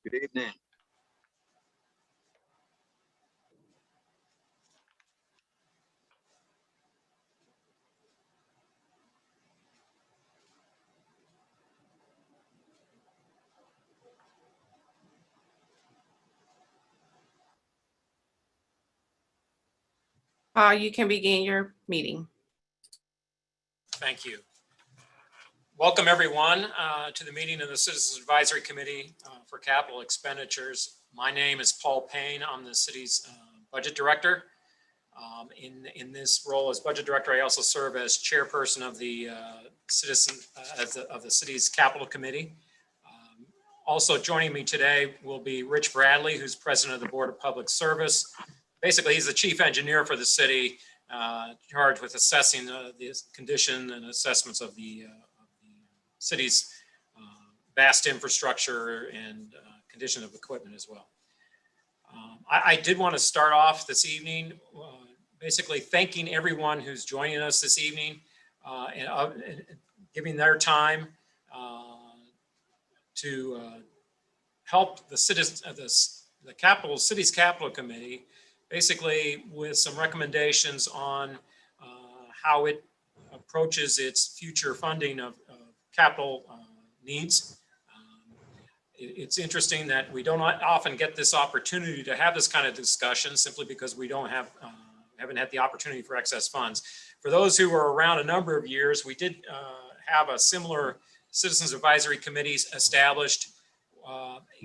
Good evening. You can begin your meeting. Thank you. Welcome everyone to the meeting of the Citizens Advisory Committee for Capital Expenditures. My name is Paul Payne. I'm the city's budget director. In this role as budget director, I also serve as chairperson of the of the city's capital committee. Also joining me today will be Rich Bradley, who's president of the Board of Public Service. Basically, he's the chief engineer for the city, charged with assessing the condition and assessments of the city's vast infrastructure and condition of equipment as well. I did want to start off this evening basically thanking everyone who's joining us this evening and giving their time to help the citizens of the city's capital committee, basically with some recommendations on how it approaches its future funding of capital needs. It's interesting that we don't often get this opportunity to have this kind of discussion simply because we don't have haven't had the opportunity for excess funds. For those who were around a number of years, we did have a similar Citizens Advisory Committees established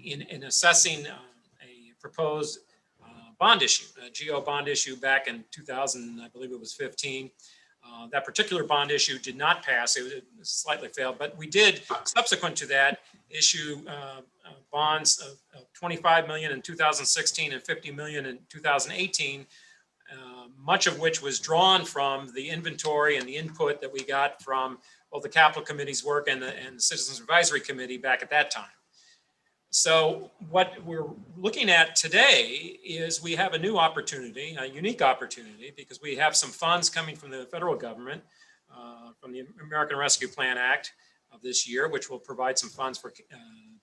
in assessing a proposed bond issue, a GO bond issue back in 2000, I believe it was 15. That particular bond issue did not pass, it slightly failed, but we did, subsequent to that, issue bonds of 25 million in 2016 and 50 million in 2018, much of which was drawn from the inventory and the input that we got from both the Capital Committee's work and the Citizens Advisory Committee back at that time. So what we're looking at today is we have a new opportunity, a unique opportunity, because we have some funds coming from the federal government, from the American Rescue Plan Act of this year, which will provide some funds for,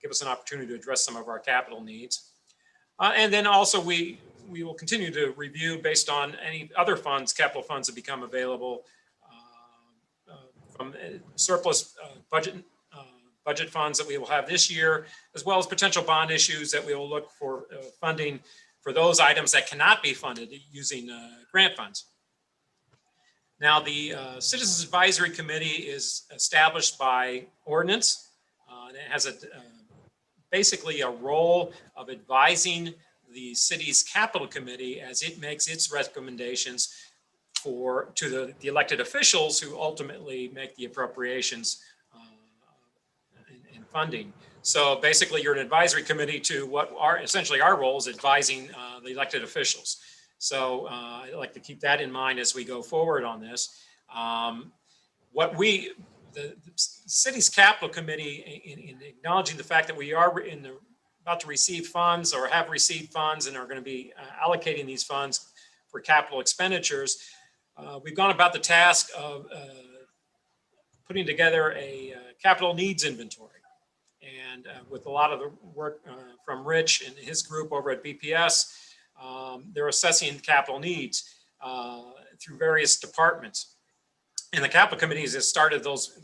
give us an opportunity to address some of our capital needs. And then also we will continue to review based on any other funds, capital funds that become available from surplus budget funds that we will have this year, as well as potential bond issues that we will look for funding for those items that cannot be funded using grant funds. Now, the Citizens Advisory Committee is established by ordinance. And it has basically a role of advising the city's capital committee as it makes its recommendations to the elected officials who ultimately make the appropriations and funding. So basically, you're an advisory committee to what are essentially our role is advising the elected officials. So I'd like to keep that in mind as we go forward on this. The city's capital committee, in acknowledging the fact that we are about to receive funds or have received funds and are going to be allocating these funds for capital expenditures, we've gone about the task of putting together a capital needs inventory. And with a lot of the work from Rich and his group over at BPS, they're assessing capital needs through various departments. And the capital committees has started those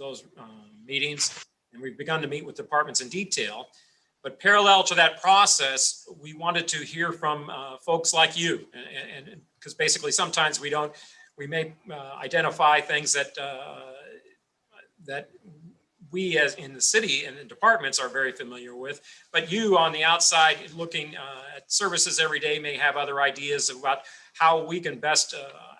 meetings, and we've begun to meet with departments in detail. But parallel to that process, we wanted to hear from folks like you, and because basically sometimes we may identify things that that we as in the city and the departments are very familiar with, but you on the outside looking at services every day may have other ideas about how we can best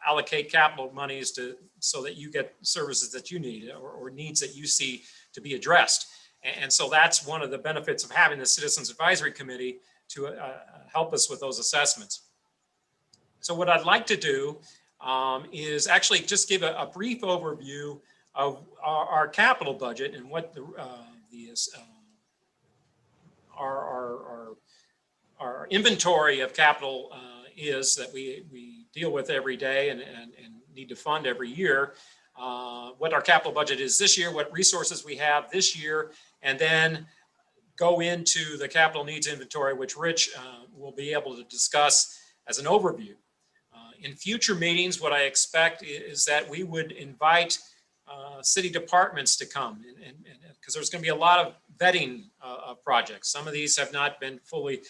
allocate capital monies so that you get services that you need or needs that you see to be addressed. And so that's one of the benefits of having the Citizens Advisory Committee to help us with those assessments. So what I'd like to do is actually just give a brief overview of our capital budget and what our inventory of capital is that we deal with every day and need to fund every year. What our capital budget is this year, what resources we have this year, and then go into the capital needs inventory, which Rich will be able to discuss as an overview. In future meetings, what I expect is that we would invite city departments to come, and because there's going to be a lot of vetting of projects. Some of these have not been fully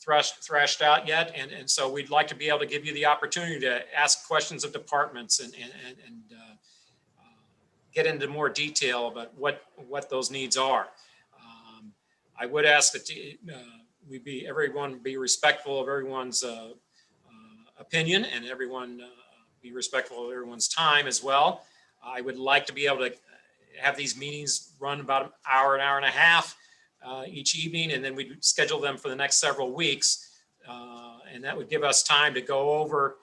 thrashed out yet, and so we'd like to be able to give you the opportunity to ask questions of departments and get into more detail about what those needs are. I would ask that everyone be respectful of everyone's opinion, and everyone be respectful of everyone's time as well. I would like to be able to have these meetings run about an hour and a half each evening, and then we'd schedule them for the next several weeks. And that would give us time to go over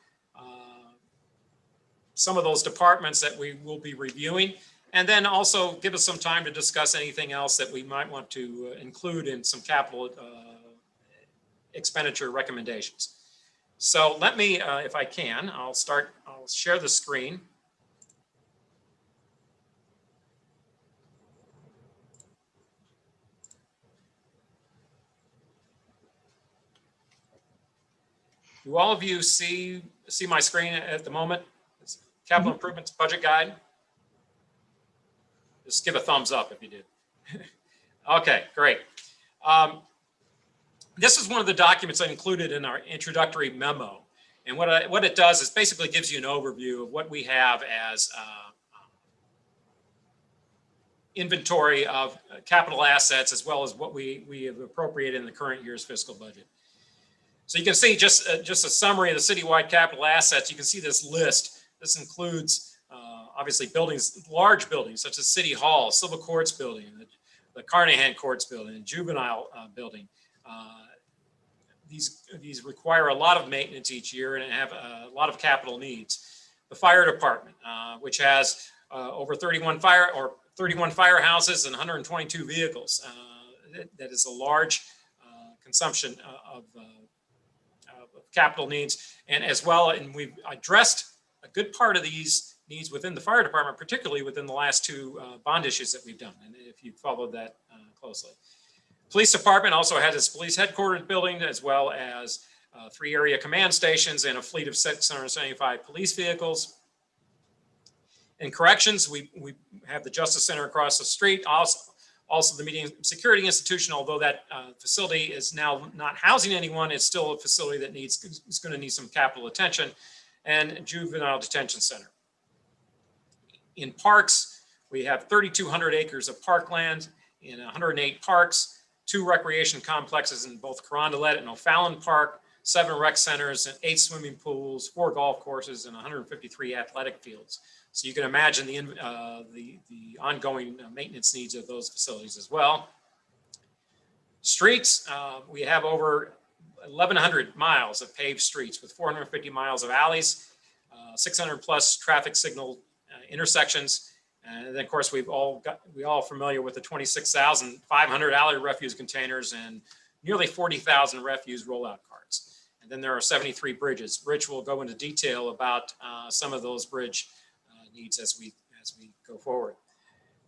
some of those departments that we will be reviewing, and then also give us some time to discuss anything else that we might want to include in some capital expenditure recommendations. So let me, if I can, I'll share the screen. Do all of you see my screen at the moment? It's capital improvements budget guide. Just give a thumbs up if you did. Okay, great. This is one of the documents I included in our introductory memo. And what it does is basically gives you an overview of what we have as inventory of capital assets, as well as what we have appropriated in the current year's fiscal budget. So you can see just a summary of the citywide capital assets. You can see this list. This includes obviously buildings, large buildings such as City Hall, Civil Courts Building, the Carnahan Courts Building, Juvenile Building. These require a lot of maintenance each year and have a lot of capital needs. The fire department, which has over 31 firehouses and 122 vehicles. That is a large consumption of capital needs, and as well, and we've addressed a good part of these needs within the fire department, particularly within the last two bond issues that we've done, and if you followed that closely. Police department also has its police headquarters building, as well as 3 area command stations and a fleet of 675 police vehicles. In corrections, we have the Justice Center across the street, also the Medium Security Institution, although that facility is now not housing anyone, it's still a facility that is going to need some capital attention, and Juvenile Detention Center. In parks, we have 3,200 acres of parkland in 108 parks, 2 recreation complexes in both Carondelet and O'Fallon Park, 7 rec centers, and 8 swimming pools, 4 golf courses, and 153 athletic fields. So you can imagine the ongoing maintenance needs of those facilities as well. Streets, we have over 1,100 miles of paved streets with 450 miles of alleys, 600 plus traffic signal intersections. And then of course, we all familiar with the 26,500 alley refuse containers and nearly 40,000 refuse rollout carts. And then there are 73 bridges. Rich will go into detail about some of those bridge needs as we go forward.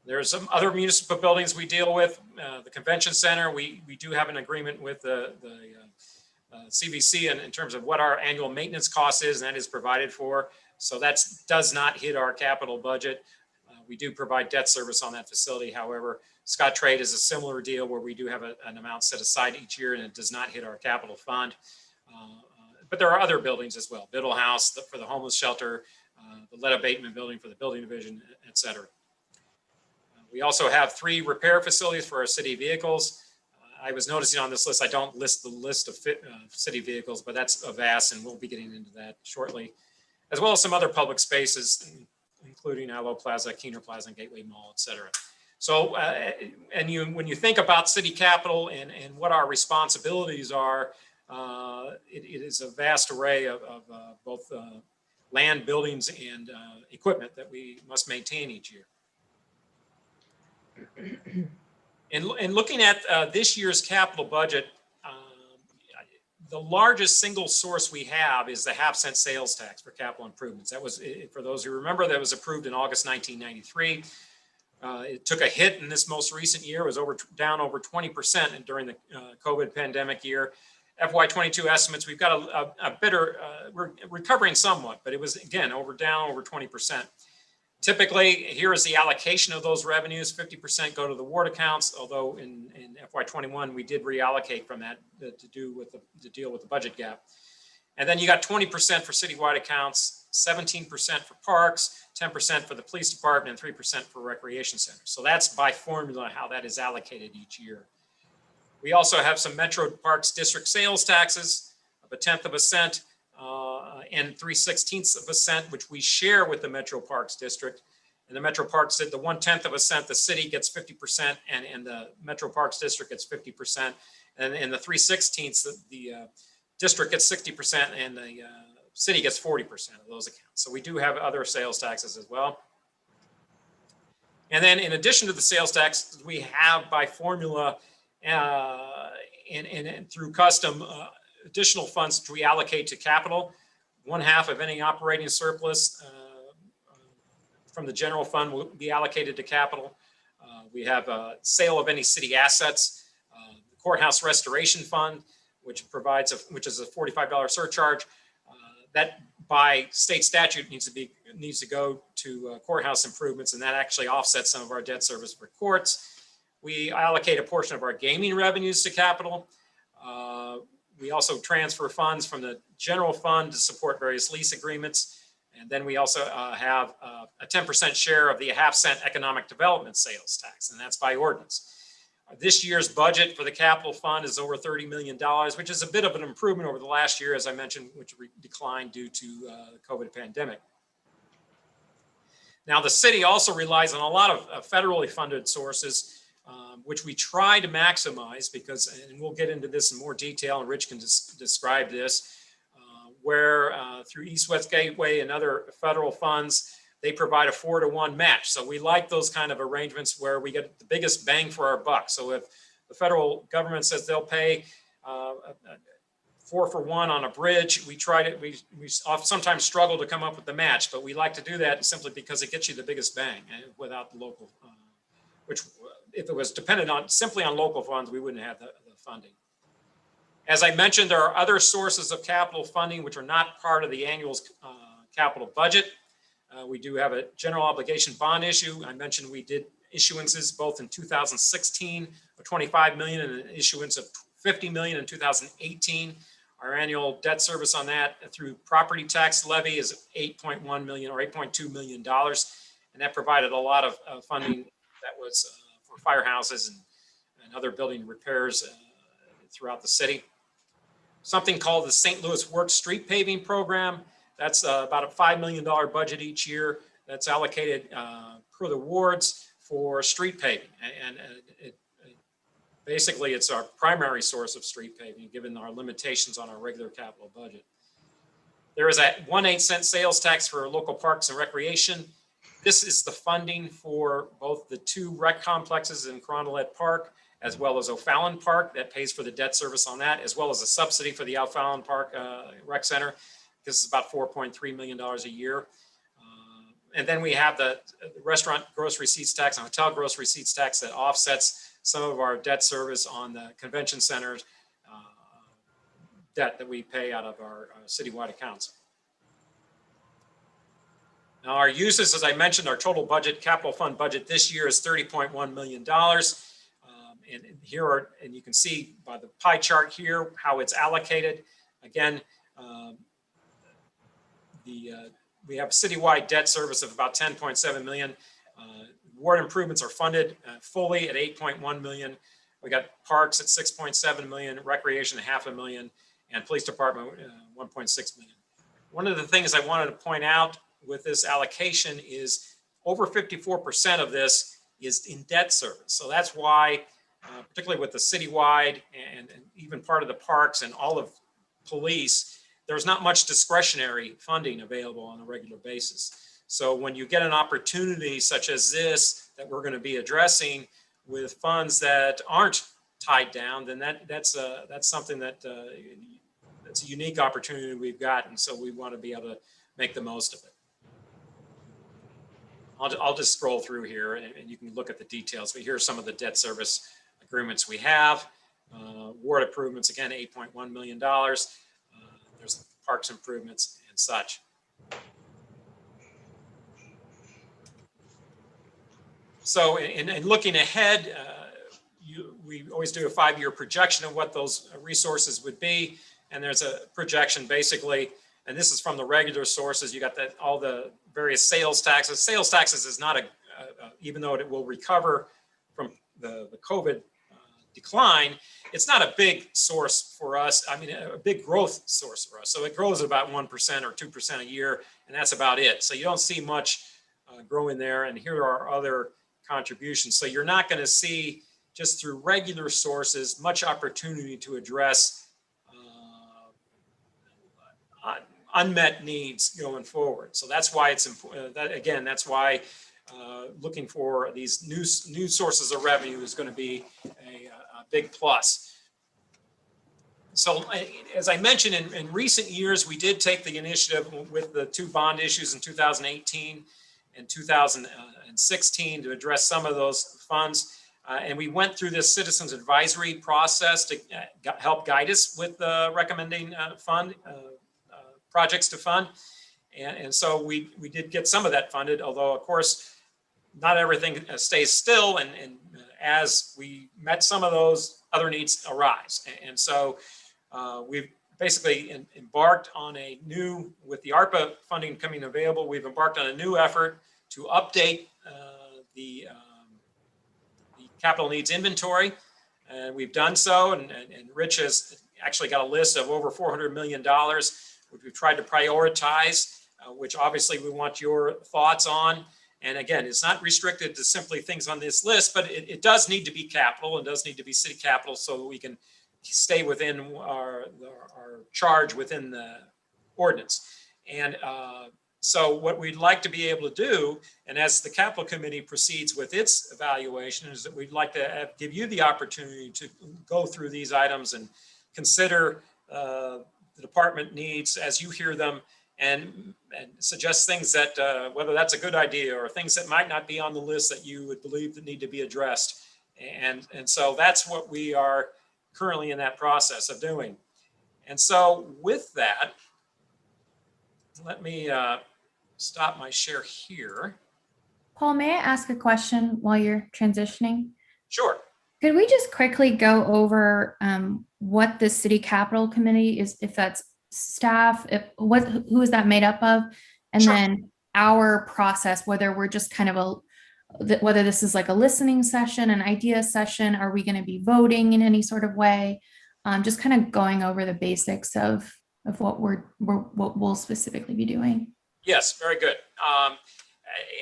There's some other municipal buildings we deal with. The convention center, we do have an agreement with the CVC in terms of what our annual maintenance cost is, and that is provided for. So that does not hit our capital budget. We do provide debt service on that facility. However, Scott Trade is a similar deal where we do have an amount set aside each year, and it does not hit our capital fund. But there are other buildings as well. Biddle House for the homeless shelter, the lead abatement building for the building division, et cetera. We also have 3 repair facilities for our city vehicles. I was noticing on this list, I don't list the list of city vehicles, but that's vast, and we'll be getting into that shortly, as well as some other public spaces, including Allo Plaza, Keener Plaza, and Gateway Mall, et cetera. So, when you think about city capital and what our responsibilities are, it is a vast array of both land, buildings, and equipment that we must maintain each year. And looking at this year's capital budget, the largest single source we have is the half-cent sales tax for capital improvements. That was, for those who remember, that was approved in August 1993. It took a hit in this most recent year. It was down over 20% during the COVID pandemic year. FY22 estimates, we've got a better, we're recovering somewhat, but it was, again, down over 20%. Typically, here is the allocation of those revenues. 50% go to the ward accounts, although in FY21, we did reallocate from that to deal with the budget gap. And then you got 20% for citywide accounts, 17% for parks, 10% for the police department, and 3% for recreation centers. So that's by formula how that is allocated each year. We also have some Metro Parks District sales taxes of 1/10 of a cent and 3/16 of a cent, which we share with the Metro Parks District. And the Metro Parks did the 1/10 of a cent, the city gets 50%, and the Metro Parks District gets 50%. And in the 3/16, the district gets 60%, and the city gets 40% of those accounts. So we do have other sales taxes as well. And then in addition to the sales tax, we have by formula and through custom additional funds to reallocate to capital. 1/2 of any operating surplus from the general fund will be allocated to capital. We have a sale of any city assets, the courthouse restoration fund, which is a $45 surcharge. That by state statute needs to go to courthouse improvements, and that actually offsets some of our debt service for courts. We allocate a portion of our gaming revenues to capital. We also transfer funds from the general fund to support various lease agreements. And then we also have a 10% share of the 1/2 cent economic development sales tax, and that's by ordinance. This year's budget for the capital fund is over $30 million, which is a bit of an improvement over the last year, as I mentioned, which declined due to the COVID pandemic. Now, the city also relies on a lot of federally funded sources, which we try to maximize because, and we'll get into this in more detail, and Rich can describe this, where through East-West Gateway and other federal funds, they provide a 4-to-1 match. So we like those kind of arrangements where we get the biggest bang for our buck. So if the federal government says they'll pay 4-for-1 on a bridge, we sometimes struggle to come up with the match, but we like to do that simply because it gets you the biggest bang without the local, which if it was dependent simply on local funds, we wouldn't have the funding. As I mentioned, there are other sources of capital funding which are not part of the annual capital budget. We do have a general obligation bond issue. I mentioned we did issuances both in 2016 of 25 million and an issuance of 50 million in 2018. Our annual debt service on that through property tax levy is 8.1 million or $8.2 million. And that provided a lot of funding that was for firehouses and other building repairs throughout the city. Something called the St. Louis Works Street Paving Program. That's about a $5 million budget each year that's allocated per the wards for street paving. And basically, it's our primary source of street paving, given our limitations on our regular capital budget. There is a 1/8 cent sales tax for local parks and recreation. This is the funding for both the 2 rec complexes in Carondelet Park, as well as O'Fallon Park, that pays for the debt service on that, as well as a subsidy for the O'Fallon Park Rec Center. This is about $4.3 million a year. And then we have the restaurant gross receipts tax and hotel gross receipts tax that offsets some of our debt service on the convention centers debt that we pay out of our citywide accounts. Now our uses, as I mentioned, our total budget, capital fund budget this year is $30.1 million. And you can see by the pie chart here how it's allocated. Again, we have citywide debt service of about 10.7 million. Ward improvements are funded fully at 8.1 million. We got parks at 6.7 million, recreation at $500,000, and police department 1.6 million. One of the things I wanted to point out with this allocation is over 54% of this is in debt service. So that's why, particularly with the citywide and even part of the parks and all of police, there's not much discretionary funding available on a regular basis. So when you get an opportunity such as this that we're going to be addressing with funds that aren't tied down, then that's something that's a unique opportunity we've got, and so we want to be able to make the most of it. I'll just scroll through here and you can look at the details. But here are some of the debt service agreements we have. Ward improvements, again, $8.1 million. There's parks improvements and such. So in looking ahead, we always do a 5-year projection of what those resources would be. And there's a projection basically, and this is from the regular sources. You got that all the various sales taxes. Sales taxes is not even though it will recover from the COVID decline, it's not a big source for us. I mean, a big growth source for us. So it grows about 1% or 2% a year, and that's about it. So you don't see much growing there. And here are other contributions. So you're not going to see, just through regular sources, much opportunity to address unmet needs going forward. So that's why it's important. That's why looking for these new sources of revenue is going to be a big plus. So as I mentioned, in recent years, we did take the initiative with the 2 bond issues in 2018 and 2016 to address some of those funds. And we went through this citizens advisory process to help guide us with recommending projects to fund. And so we did get some of that funded, although of course, not everything stays still. And as we met some of those, other needs arise. And so we've basically embarked on with the ARPA funding coming available, we've embarked on a new effort to update the capital needs inventory. And we've done so, and Rich has actually got a list of over $400 million, which we've tried to prioritize, which obviously we want your thoughts on. And again, it's not restricted to simply things on this list, but it does need to be capital and does need to be city capital so that we can stay within our charge within the ordinance. And so what we'd like to be able to do, and as the capital committee proceeds with its evaluation, is that we'd like to give you the opportunity to go through these items and consider the department needs as you hear them, and suggest things that whether that's a good idea or things that might not be on the list that you would believe that need to be addressed. And so that's what we are currently in that process of doing. And so with that, let me stop my share here. Paul, may I ask a question while you're transitioning? Sure. Could we just quickly go over what the city capital committee is, if that's staff, who is that made up of? And Sure. then our process, whether we're just kind of whether this is like a listening session, an idea session, are we going to be voting in any sort of way? Just kind of going over the basics of what we'll specifically be doing. Yes, very good.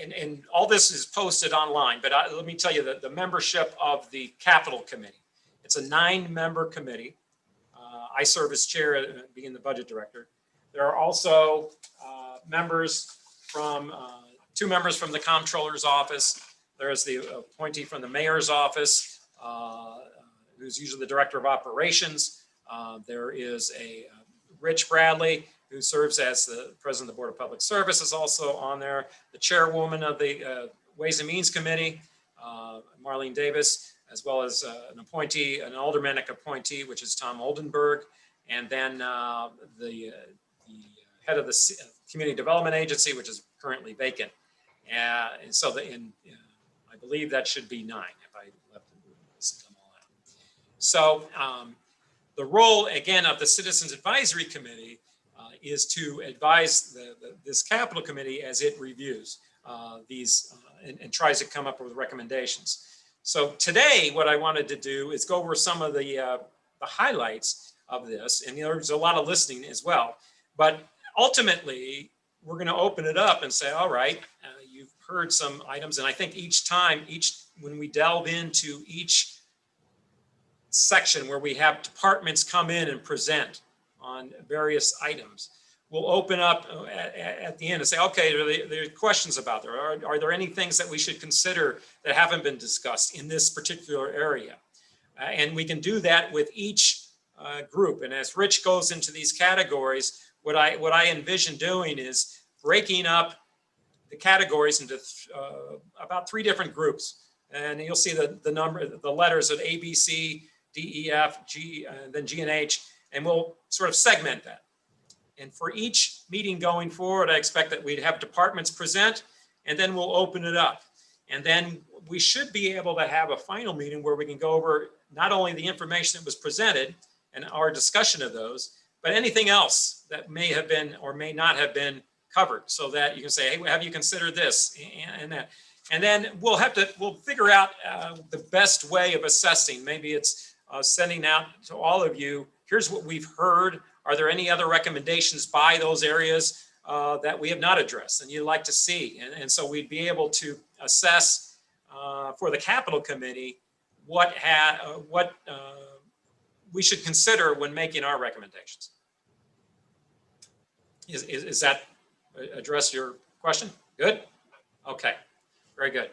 And all this is posted online, but let me tell you that the membership of the capital committee, it's a 9-member committee. I serve as chair, being the budget director. There are also members from 2 members from the comptroller's office. There's the appointee from the mayor's office, who's usually the director of operations. There is a Rich Bradley, who serves as the president of the Board of Public Services, also on there. The chairwoman of the Ways and Means Committee, Marlene Davis, as well as an appointee, an aldermanic appointee, which is Tom Oldenburg, and then the head of the Community Development Agency, which is currently vacant. And so I believe that should be 9 if I left them all out. So the role, again, of the Citizens Advisory Committee is to advise this capital committee as it reviews these and tries to come up with recommendations. So today, what I wanted to do is go over some of the highlights of this, and there's a lot of listening as well. But ultimately, we're going to open it up and say, all right, you've heard some items, and I think each time, when we delve into each section where we have departments come in and present on various items, we'll open up at the end and say, okay, are there questions about there? Are there any things that we should consider that haven't been discussed in this particular area? And we can do that with each group. And as Rich goes into these categories, what I envision doing is breaking up the categories into about 3 different groups. And you'll see the letters of A, B, C, D, E, F, G, and then G and H, and we'll sort of segment that. And for each meeting going forward, I expect that we'd have departments present, and then we'll open it up. And then we should be able to have a final meeting where we can go over not only the information that was presented and our discussion of those, but anything else that may have been or may not have been covered, so that you can say, hey, have you considered this and that? And then we'll figure out the best way of assessing. Maybe it's sending out to all of you, here's what we've heard. Are there any other recommendations by those areas that we have not addressed and you'd like to see? And so we'd be able to assess for the capital committee what we should consider when making our recommendations. Is that address your question? Good? Okay, very good.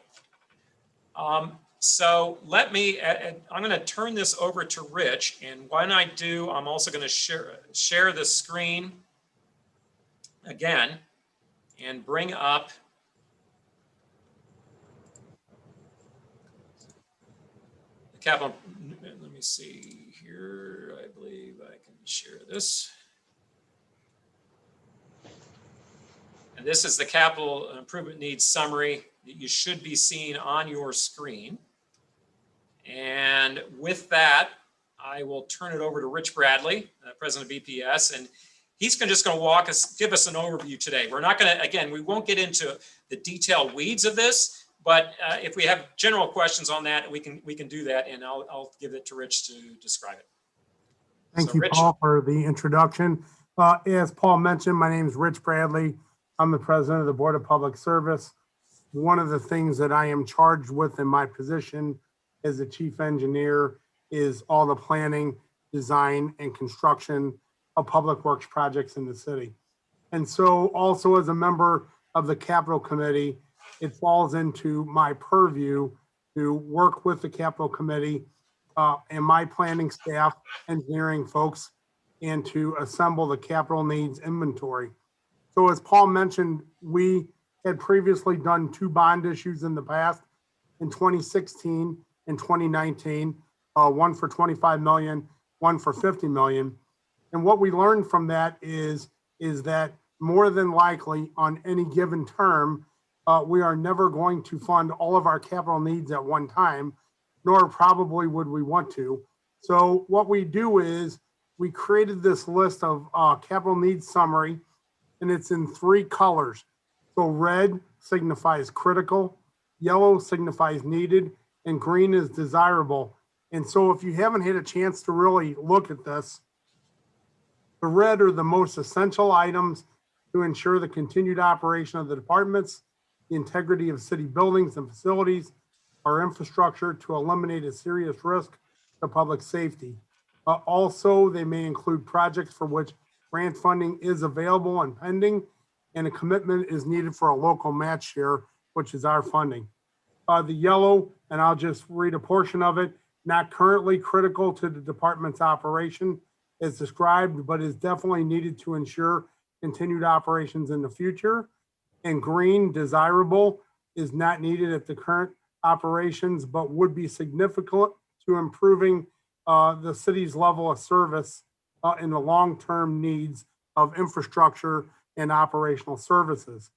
So let me, I'm going to turn this over to Rich, and when I do, I'm also going to share the screen again and bring up the capital. Let me see here. I believe I can share this. And this is the capital improvement needs summary that you should be seeing on your screen. And with that, I will turn it over to Rich Bradley, president of BPS, and he's just going to give us an overview today. We're not going to, again, we won't get into the detailed weeds of this, but if we have general questions on that, we can do that, and I'll give it to Rich to describe it. Thank you, Rich. Paul, for the introduction. As Paul mentioned, my name is Rich Bradley. I'm the president of the Board of Public Service. One of the things that I am charged with in my position as the chief engineer is all the planning, design, and construction of public works projects in the city. And so also as a member of the capital committee, it falls into my purview to work with the capital committee and my planning staff, engineering folks, and to assemble the capital needs inventory. So as Paul mentioned, we had previously done 2 bond issues in the past, in 2016 and 2019, one for 25 million, one for 50 million. And what we learned from that is that more than likely on any given term, we are never going to fund all of our capital needs at one time, nor probably would we want to. So what we do is we created this list of capital needs summary, and it's in 3 colors. So red signifies critical, yellow signifies needed, and green is desirable. And so if you haven't had a chance to really look at this, the red are the most essential items to ensure the continued operation of the departments, the integrity of city buildings and facilities, our infrastructure to eliminate a serious risk to public safety. Also, they may include projects for which grant funding is available and pending, and a commitment is needed for a local match share, which is our funding. The yellow, and I'll just read a portion of it, not currently critical to the department's operation as described, but is definitely needed to ensure continued operations in the future. And green, desirable, is not needed at the current operations, but would be significant to improving the city's level of service in the long-term needs of infrastructure and operational services.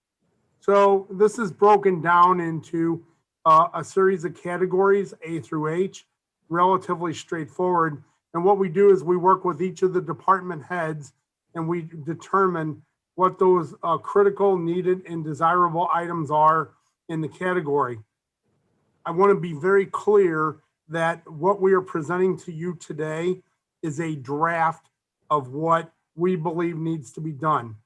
So this is broken down into a series of categories, A through H, relatively straightforward. And what we do is we work with each of the department heads and we determine what those critical, needed, and desirable items are in the category. I want to be very clear that what we are presenting to you today is a draft of what we believe needs to be done.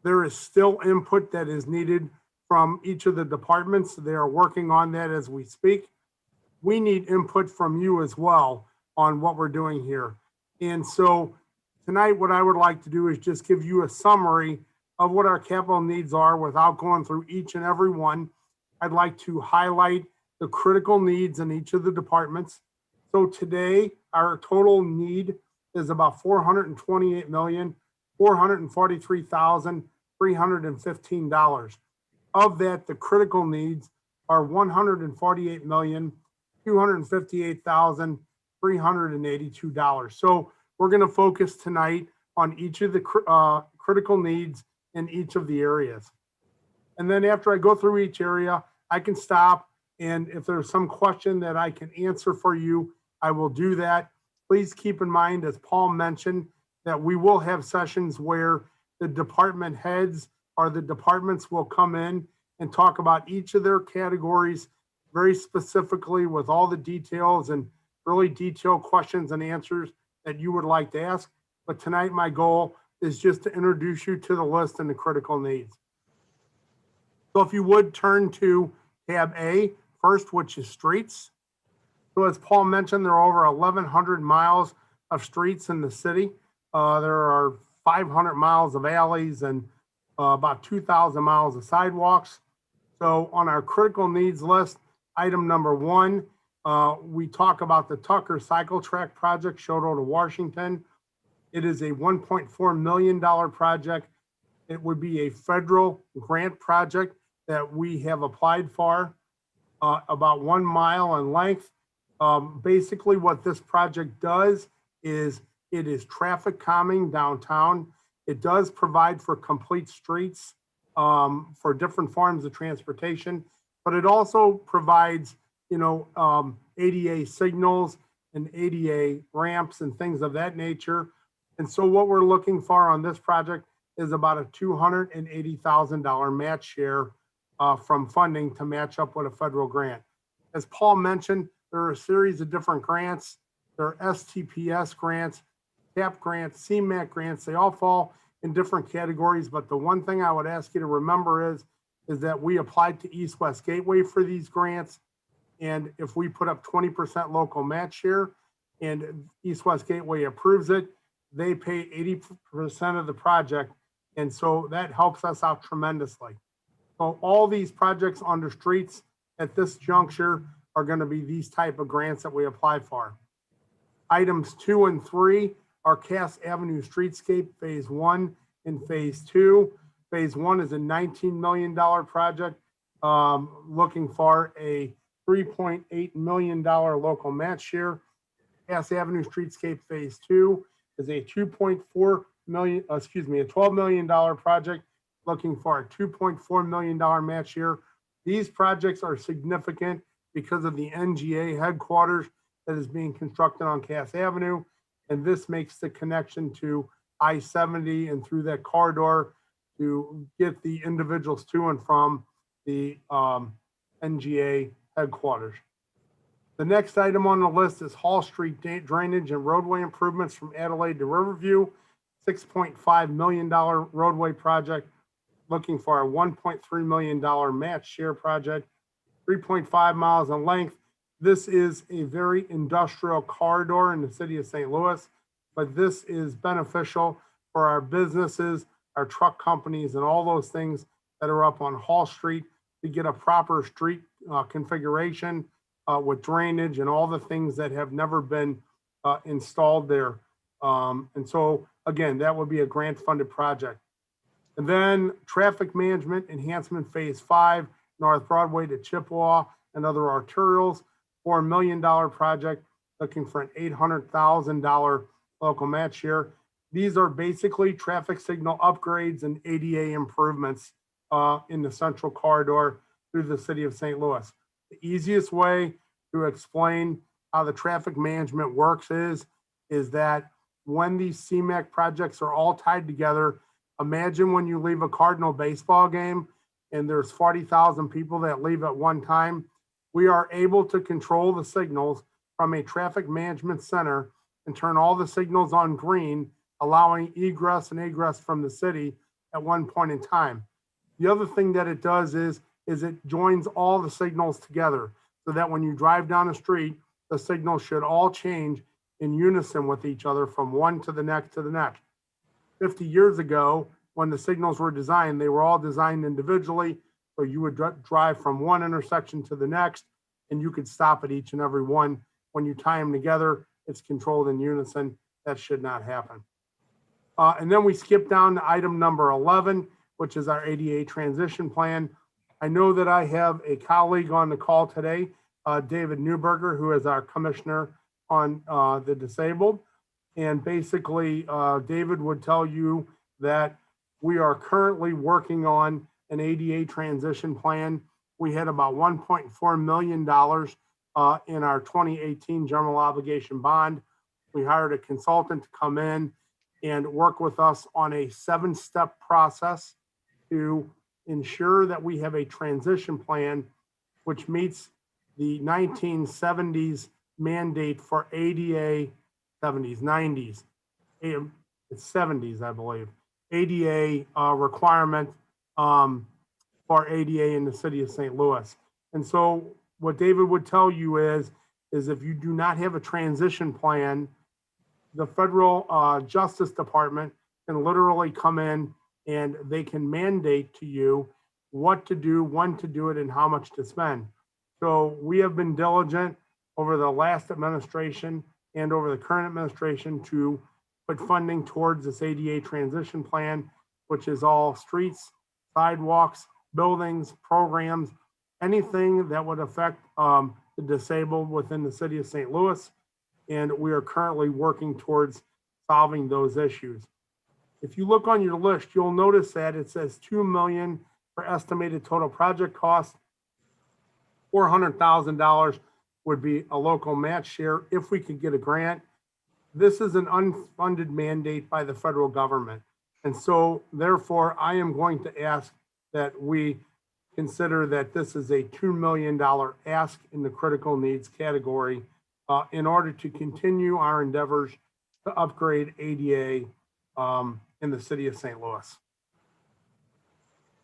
There is still input that is needed from each of the departments. They are working on that as we speak. We need input from you as well on what we're doing here. And so tonight, what I would like to do is just give you a summary of what our capital needs are without going through each and every one. I'd like to highlight the critical needs in each of the departments. So today, our total need is about $428,443,315. Of that, the critical needs are $148,258,382. So we're going to focus tonight on each of the critical needs in each of the areas. And then after I go through each area, I can stop. And if there's some question that I can answer for you, I will do that. Please keep in mind, as Paul mentioned, that we will have sessions where the department heads or the departments will come in and talk about each of their categories very specifically with all the details and really detailed questions and answers that you would like to ask. But tonight, my goal is just to introduce you to the list and the critical needs. So if you would turn to tab A first, which is streets. So as Paul mentioned, there are over 1,100 miles of streets in the city. There are 500 miles of alleys and about 2,000 miles of sidewalks. So on our critical needs list, item number 1, we talk about the Tucker Cycle Track project, Shoto to Washington. It is a $1.4 million project. It would be a federal grant project that we have applied for, about 1 mile in length. Basically what this project does is it is traffic calming downtown. It does provide for complete streets for different forms of transportation, but it also provides, ADA signals and ADA ramps and things of that nature. And so what we're looking for on this project is about a $280,000 match share from funding to match up with a federal grant. As Paul mentioned, there are a series of different grants. There are STPS grants, TAP grants, CMAQ grants. They all fall in different categories, but the one thing I would ask you to remember is that we applied to East West Gateway for these grants. And if we put up 20% local match share and East West Gateway approves it, they pay 80% of the project. And so that helps us out tremendously. So all these projects under streets at this juncture are going to be these type of grants that we apply for. Items 2 and 3 are Cass Avenue Streetscape Phase 1 and Phase 2. Phase 1 is a $19 million project, looking for a $3.8 million local match share. Cass Avenue Streetscape Phase 2 is a $12 million project, looking for a $2.4 million match share. These projects are significant because of the NGA headquarters that is being constructed on Cass Avenue. And this makes the connection to I-70 and through that corridor to get the individuals to and from the NGA headquarters. The next item on the list is Hall Street drainage and roadway improvements from Adelaide to Riverview, $6.5 million roadway project, looking for a $1.3 million match share project, 3.5 miles in length. This is a very industrial corridor in the city of St. Louis, but this is beneficial for our businesses, our truck companies, and all those things that are up on Hall Street to get a proper street configuration with drainage and all the things that have never been installed there. And so, again, that would be a grant-funded project. And then traffic management enhancement Phase 5, North Broadway to Chippewa and other arterials, $4 million project, looking for an $800,000 local match share. These are basically traffic signal upgrades and ADA improvements in the central corridor through the city of St. Louis. The easiest way to explain how the traffic management works is that when these CMAQ projects are all tied together, imagine when you leave a Cardinal baseball game and there's 40,000 people that leave at one time. We are able to control the signals from a traffic management center and turn all the signals on green, allowing egress and egress from the city at one point in time. The other thing that it does is it joins all the signals together so that when you drive down the street, the signals should all change in unison with each other from one to the next to the next. 50 years ago, when the signals were designed, they were all designed individually. So you would drive from one intersection to the next, and you could stop at each and every one. When you tie them together, it's controlled in unison. That should not happen. And then we skip down to item number 11, which is our ADA transition plan. I know that I have a colleague on the call today, David Newberger, who is our commissioner on the disabled. And basically, David would tell you that we are currently working on an ADA transition plan. We had about $1.4 million in our 2018 general obligation bond. We hired a consultant to come in and work with us on a 7-step process to ensure that we have a transition plan which meets the 1970s mandate for ADA, 70s, 90s, it's 70s, I believe, ADA requirement for ADA in the city of St. Louis. And so what David would tell you is if you do not have a transition plan, the federal Justice Department can literally come in and they can mandate to you what to do, when to do it, and how much to spend. So we have been diligent over the last administration and over the current administration to put funding towards this ADA transition plan, which is all streets, sidewalks, buildings, programs, anything that would affect the disabled within the city of St. Louis. And we are currently working towards solving those issues. If you look on your list, you'll notice that it says $2 million for estimated total project cost. $400,000 would be a local match share if we could get a grant. This is an unfunded mandate by the federal government. And so therefore, I am going to ask that we consider that this is a $2 million ask in the critical needs category in order to continue our endeavors to upgrade ADA in the city of St. Louis.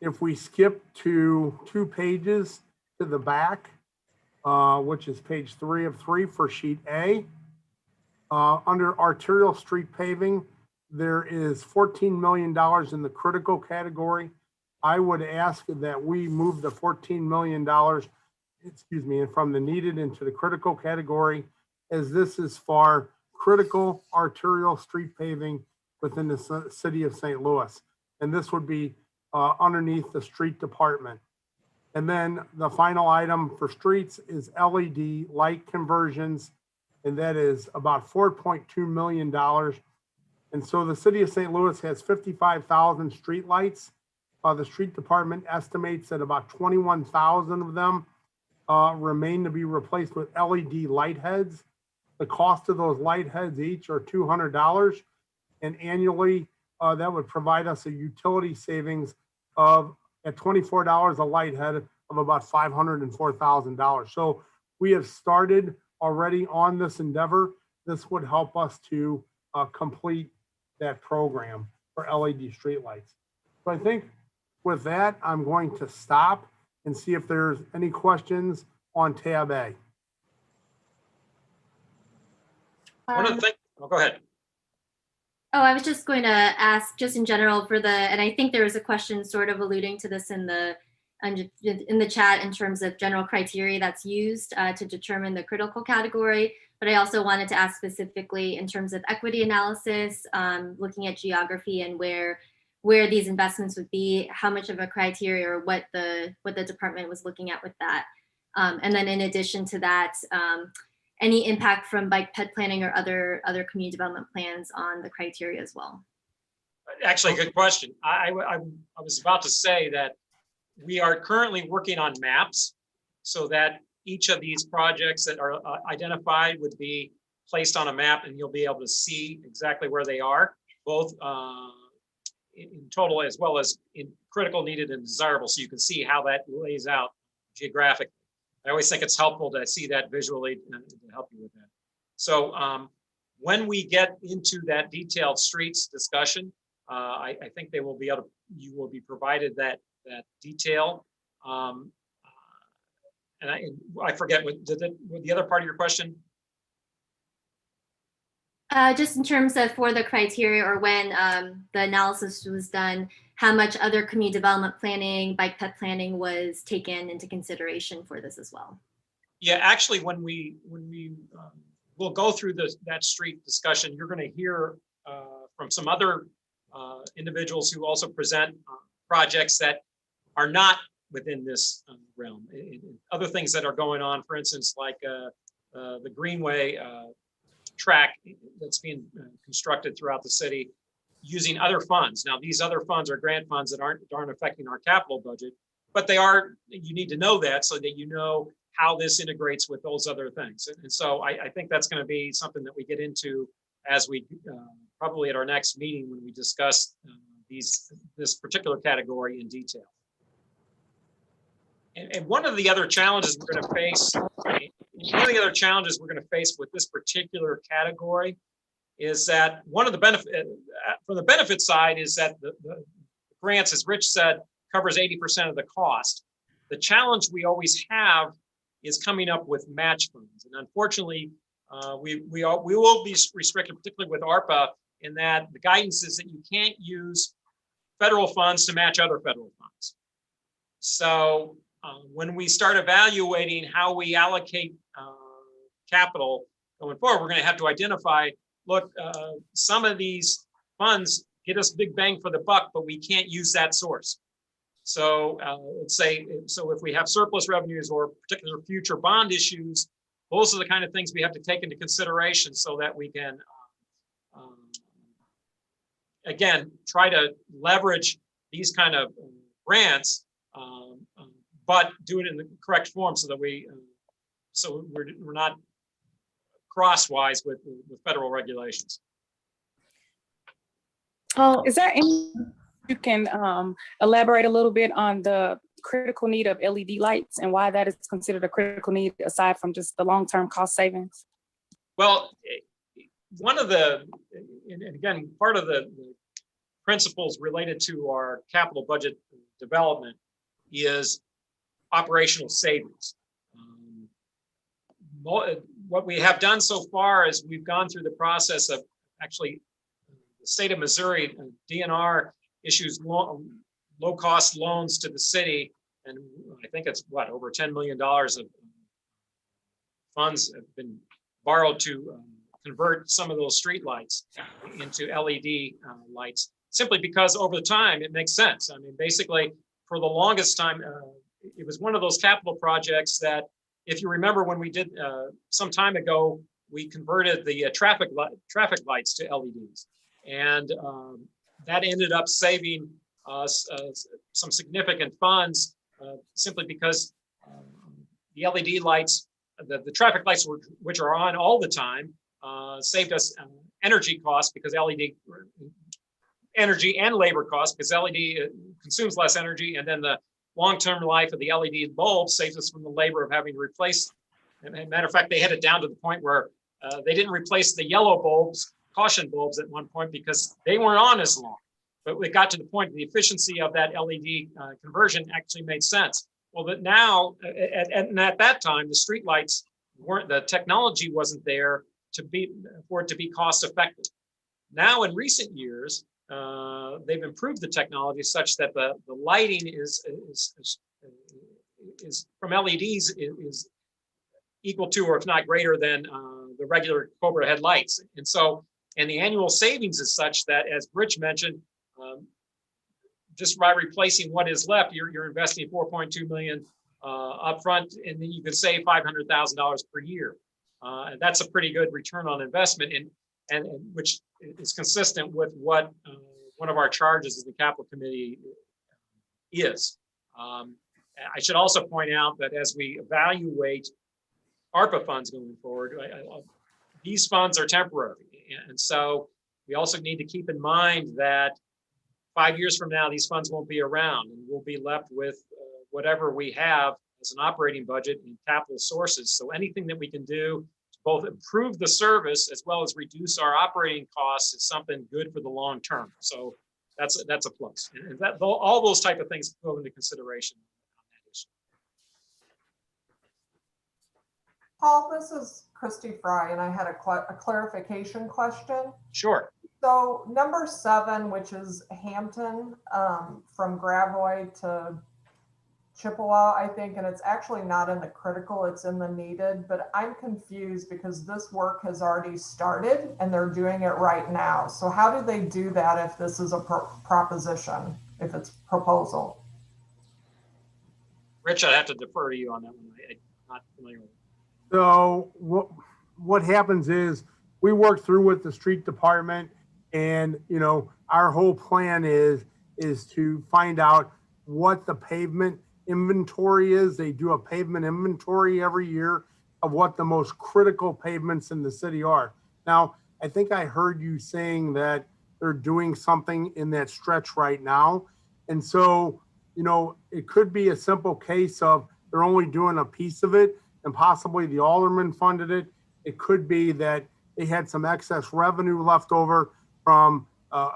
If we skip to 2 pages to the back, which is page 3 of 3 for sheet A, under arterial street paving, there is $14 million in the critical category. I would ask that we move the $14 million, from the needed into the critical category, as this is for critical arterial street paving within the city of St. Louis. And this would be underneath the street department. And then the final item for streets is LED light conversions, and that is about $4.2 million. And so the city of St. Louis has 55,000 street lights. The street department estimates that about 21,000 of them remain to be replaced with LED light heads. The cost of those light heads each are $200, and annually that would provide us a utility savings of, at $24 a light head, of about $504,000. So we have started already on this endeavor. This would help us to complete that program for LED streetlights. So I think with that, I'm going to stop and see if there's any questions on tab A. One of the things, go ahead. Oh, I was just going to ask, just in general, for the, and I think there was a question sort of alluding to this in the chat in terms of general criteria that's used to determine the critical category. But I also wanted to ask specifically in terms of equity analysis, looking at geography and where these investments would be, how much of a criteria or what the department was looking at with that. And then in addition to that, any impact from bike ped planning or other community development plans on the criteria as well? Actually, good question. I was about to say that we are currently working on maps so that each of these projects that are identified would be placed on a map, and you'll be able to see exactly where they are, both in total as well as in critical, needed, and desirable, so you can see how that lays out geographically. I always think it's helpful to see that visually and to help you with that. So when we get into that detailed streets discussion, I think they will be able to, you will be provided that detail. And I forget what the other part of your question. Just in terms of for the criteria or when the analysis was done, how much other community development planning, bike ped planning was taken into consideration for this as well? Yeah, actually, when we we'll go through that street discussion, you're going to hear from some other individuals who also present projects that are not within this realm. Other things that are going on, for instance, like the Greenway track that's being constructed throughout the city using other funds. Now, these other funds are grant funds that aren't affecting our capital budget, but they are, you need to know that so that you know how this integrates with those other things. And so I think that's going to be something that we get into as we probably at our next meeting when we discuss this particular category in detail. And one of the other challenges we're going to face, with this particular category is that one of the from the benefit side is that the grants, as Rich said, covers 80% of the cost. The challenge we always have is coming up with match funds. And unfortunately, we will be restricted, particularly with ARPA, in that the guidance is that you can't use federal funds to match other federal funds. So when we start evaluating how we allocate capital going forward, we're going to have to identify, look, some of these funds get us big bang for the buck, but we can't use that source. So let's say, so if we have surplus revenues or particular future bond issues, those are the kind of things we have to take into consideration so that we can, again, try to leverage these kind of grants, but do it in the correct form so that we're not crosswise with federal regulations. Oh, Is there any, you can elaborate a little bit on the critical need of LED lights and why that is considered a critical need aside from just the long-term cost savings? Well, one of the, and again, part of the principles related to our capital budget development is operational savings. What we have done so far is we've gone through the process of actually the state of Missouri, DNR issues low-cost loans to the city, and I think it's over $10 million of funds have been borrowed to convert some of those street lights into LED lights, simply because over the time it makes sense. I mean, basically, for the longest time, it was one of those capital projects that, if you remember when we did some time ago, we converted the traffic lights to LEDs, and that ended up saving us some significant funds simply because the LED lights, the traffic lights, which are on all the time, saved us energy costs because LED energy and labor costs because LED consumes less energy, and then the long-term life of the LED bulb saves us from the labor of having to replace. And as a matter of fact, they had it down to the point where they didn't replace the yellow bulbs, caution bulbs, at one point because they weren't on as long. But we got to the point the efficiency of that LED conversion actually made sense. Well, but now, at that time, the street lights weren't, the technology wasn't there for it to be cost effective. Now, in recent years, they've improved the technology such that the lighting is from LEDs is equal to, or if not greater than, the regular Cobra headlights. And so, and the annual savings is such that, as Rich mentioned, just by replacing what is left, you're investing $4.2 million upfront, and then you could save $500,000 per year. And that's a pretty good return on investment, and which is consistent with what one of our charges as the capital committee is. I should also point out that as we evaluate ARPA funds going forward, these funds are temporary. And so we also need to keep in mind that 5 years from now, these funds won't be around, and we'll be left with whatever we have as an operating budget and capital sources. So anything that we can do to both improve the service as well as reduce our operating costs is something good for the long term. So that's a plus. And that, all those type of things go into consideration on that issue. Paul, this is Christy Fry, and I had a clarification question. Sure. So number 7, which is Hampton, from Gravois to Chippewa, I think, and it's actually not in the critical, it's in the needed, but I'm confused because this work has already started and they're doing it right now. So how do they do that if this is a proposition, if it's proposal? Rich, I'd have to defer to you on that one. I'm not familiar with it. So what happens is we work through with the street department, and our whole plan is to find out what the pavement inventory is. They do a pavement inventory every year of what the most critical pavements in the city are. Now, I think I heard you saying that they're doing something in that stretch right now. And so, it could be a simple case of they're only doing a piece of it, and possibly the alderman funded it. It could be that they had some excess revenue left over from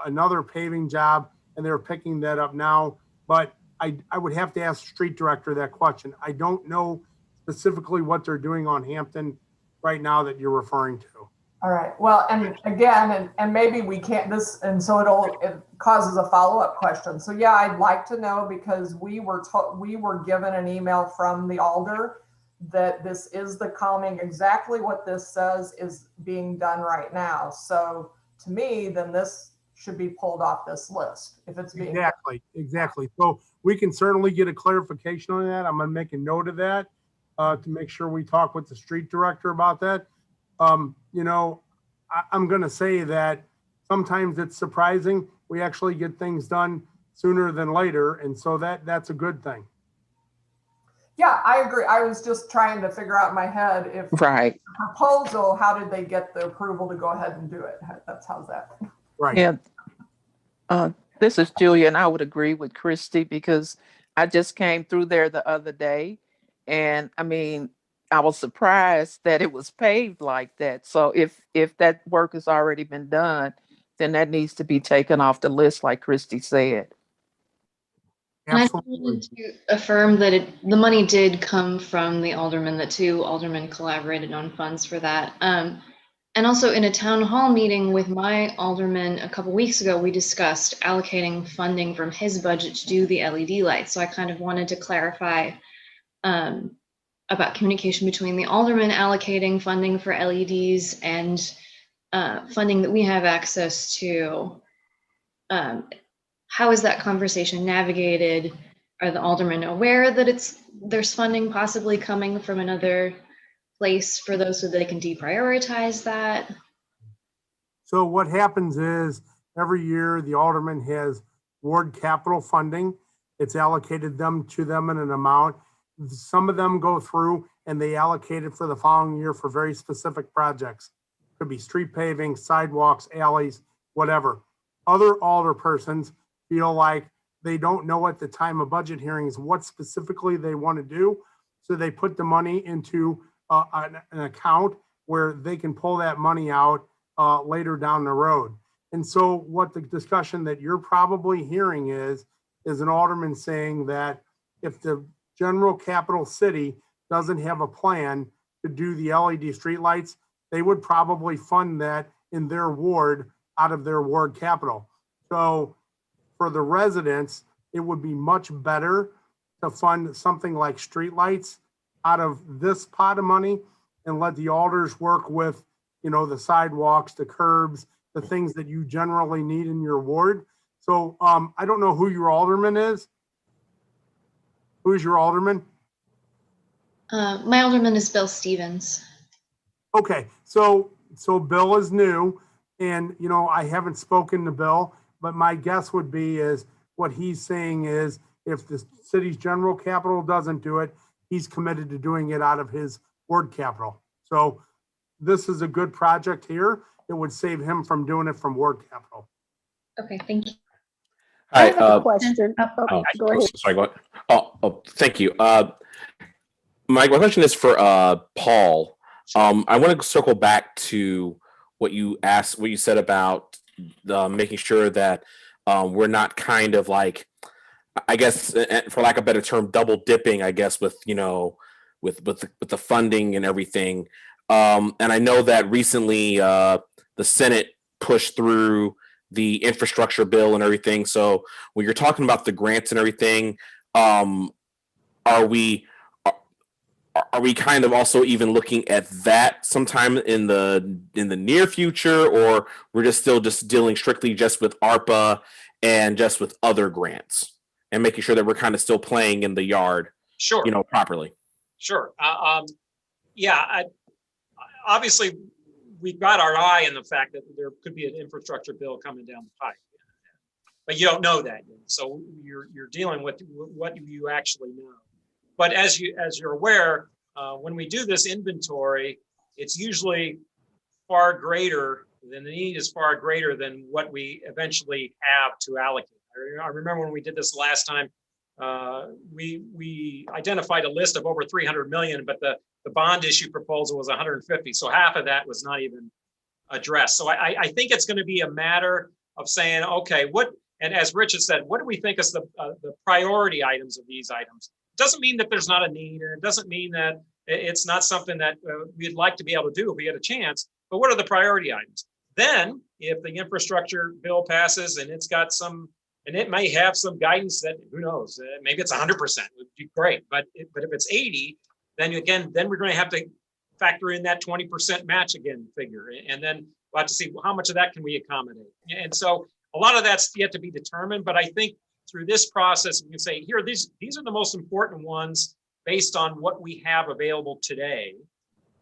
another paving job, and they're picking that up now. But I would have to ask the street director that question. I don't know specifically what they're doing on Hampton right now that you're referring to. All right. Well, and again, and maybe we can't this, and so it causes a follow-up question. So yeah, I'd like to know, because we were given an email from the alder that this is the calming, exactly what this says is being done right now. So to me, then this should be pulled off this list if it's being Exactly. So we can certainly get a clarification on that. I'm gonna make a note of that to make sure we talk with the street director about that. I'm gonna say that sometimes it's surprising. We actually get things done sooner than later, and so that's a good thing. Yeah, I agree. I was just trying to figure out in my head if Right. the proposal, how did they get the approval to go ahead and do it? How's that? Right. Yeah. This is Julia, and I would agree with Christy because I just came through there the other day, and I mean, I was surprised that it was paved like that. So if that work has already been done, then that needs to be taken off the list, like Christy said. And I just Absolutely. wanted to affirm that the money did come from the aldermen, that 2 aldermen collaborated on funds for that. And also in a town hall meeting with my alderman a couple weeks ago, we discussed allocating funding from his budget to do the LED lights. So I kind of wanted to clarify about communication between the aldermen allocating funding for LEDs and funding that we have access to. How is that conversation navigated? Are the aldermen aware that there's funding possibly coming from another place for those so they can deprioritize that? So what happens is every year the alderman has ward capital funding. It's allocated to them in an amount. Some of them go through and they allocate it for the following year for very specific projects. Could be street paving, sidewalks, alleys, whatever. Other alderpersons feel like they don't know at the time of budget hearings what specifically they want to do. So they put the money into an account where they can pull that money out later down the road. And so what the discussion that you're probably hearing is an alderman saying that if the general capital city doesn't have a plan to do the LED streetlights, they would probably fund that in their ward out of their ward capital. So for the residents, it would be much better to fund something like streetlights out of this pot of money and let the alders work with, the sidewalks, the curbs, the things that you generally need in your ward. So I don't know who your alderman is. Who is your alderman? My alderman is Bill Stevens. Okay, so Bill is new, and I haven't spoken to Bill, but my guess would be is what he's saying is if the city's general capital doesn't do it, he's committed to doing it out of his ward capital. So this is a good project here. It would save him from doing it from ward capital. Okay, thank you. I Hi, have a question. oh, Go ahead. sorry, go ahead. Oh, thank you. My question is for Paul. I want to circle back to what you said about making sure that we're not kind of like, I guess, for lack of a better term, double dipping, I guess, with with the funding and everything. And I know that recently the Senate pushed through the infrastructure bill and everything. So when you're talking about the grants and everything, are we kind of also even looking at that sometime in the near future, or we're just dealing strictly just with ARPA and just with other grants and making sure that we're kind of still playing in the yard Sure. Properly. Sure. Yeah, obviously, we've got our eye on the fact that there could be an infrastructure bill coming down the pipe. But you don't know that yet. So you're dealing with what you actually know. But as you're aware, when we do this inventory, it's usually far greater than the need is far greater than what we eventually have to allocate. I remember when we did this last time, we identified a list of over 300 million, but the bond issue proposal was 150. So half of that was not even addressed. So I think it's going to be a matter of saying, okay, and as Rich has said, what do we think is the priority items of these items? It doesn't mean that there's not a need, and it doesn't mean that it's not something that we'd like to be able to do if we get a chance, but what are the priority items? Then if the infrastructure bill passes and it's got some, and it may have some guidance that, who knows, maybe it's 100%, would be great. But if it's 80, then we're going to have to factor in that 20% match again figure. And then we'll have to see how much of that can we accommodate. And so a lot of that's yet to be determined, but I think through this process, we can say, here, these are the most important ones based on what we have available today.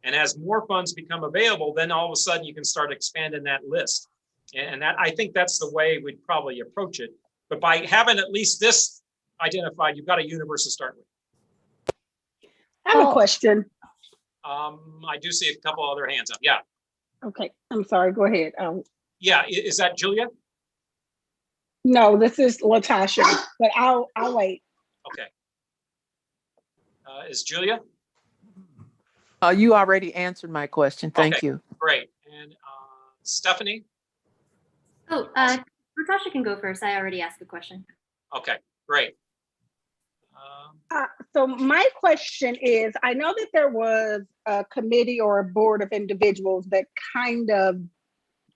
And as more funds become available, then all of a sudden you can start expanding that list. And that, I think that's the way we'd probably approach it. But by having at least this identified, you've got a universe to start with. I have a question. I do see a couple other hands up. Yeah. Okay, I'm sorry. Go ahead. Yeah, is that Julia? No, this is Latasha, but I'll wait. Okay. Is Julia? You already answered my question. Thank you. Great. And Stephanie? Oh, Natasha can go first. I already asked the question. Okay, great. So my question is, I know that there was a committee or a board of individuals that kind of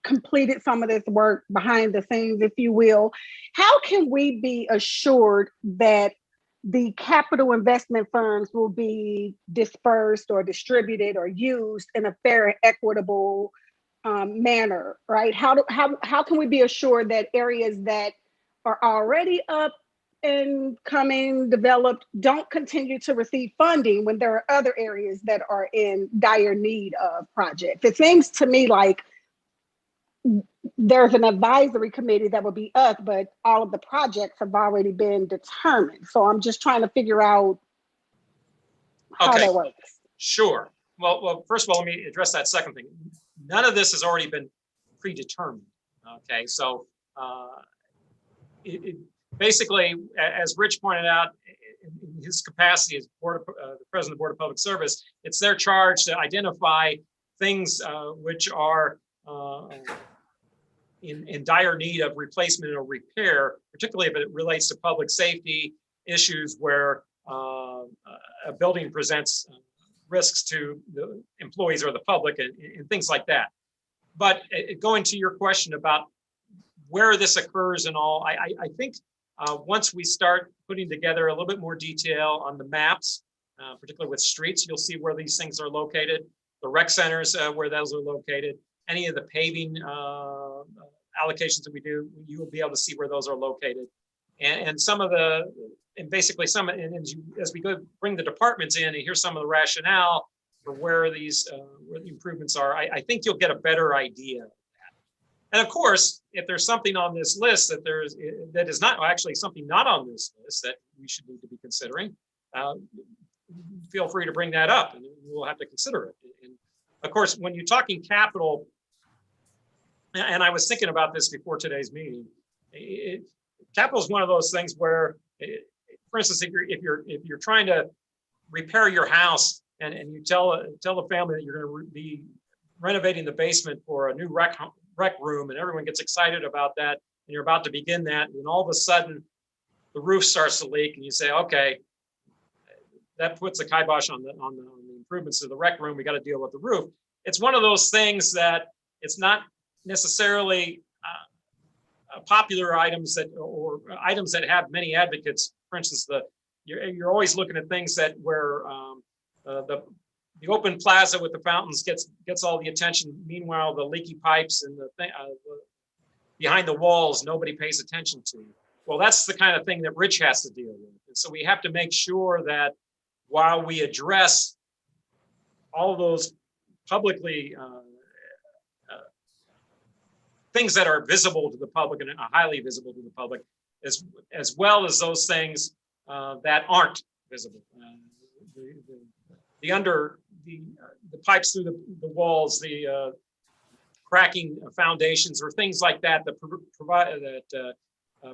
completed some of this work behind the scenes, if you will. How can we be assured that the capital investment funds will be dispersed or distributed or used in a fair and equitable manner, right? How can we be assured that areas that are already up and coming developed don't continue to receive funding when there are other areas that are in dire need of projects? It seems to me like there's an advisory committee that will be us, but all of the projects have already been determined. So I'm just trying to figure out how that works. Sure. Well, first of all, let me address that second thing. None of this has already been predetermined. Okay, so basically, as Rich pointed out, in his capacity as the President of the Board of Public Service, it's their charge to identify things which are in dire need of replacement or repair, particularly if it relates to public safety issues where a building presents risks to the employees or the public and things like that. But going to your question about where this occurs and all, I think once we start putting together a little bit more detail on the maps, particularly with streets, you'll see where these things are located, the rec centers where those are located, any of the paving allocations that we do, you will be able to see where those are located. And some of the, and basically some, and as we go bring the departments in and hear some of the rationale for where these where the improvements are, I think you'll get a better idea of that. And of course, if there's something on this list that is not actually something not on this list that we should need to be considering, feel free to bring that up and we'll have to consider it. And of course, when you're talking capital, and I was thinking about this before today's meeting, capital is one of those things where, for instance, if you're trying to repair your house and you tell the family that you're going to be renovating the basement for a new rec room, and everyone gets excited about that, and you're about to begin that, and all of a sudden the roof starts to leak, and you say, okay, that puts a kibosh on the improvements to the rec room. We got to deal with the roof. It's one of those things that it's not necessarily popular items or items that have many advocates. For instance, you're always looking at things that where the open plaza with the fountains gets all the attention. Meanwhile, the leaky pipes and the behind the walls, nobody pays attention to. Well, that's the kind of thing that Rich has to deal with. And so we have to make sure that while we address all those publicly things that are visible to the public and are highly visible to the public, as well as those things that aren't visible. The pipes through the walls, the cracking foundations, or things like that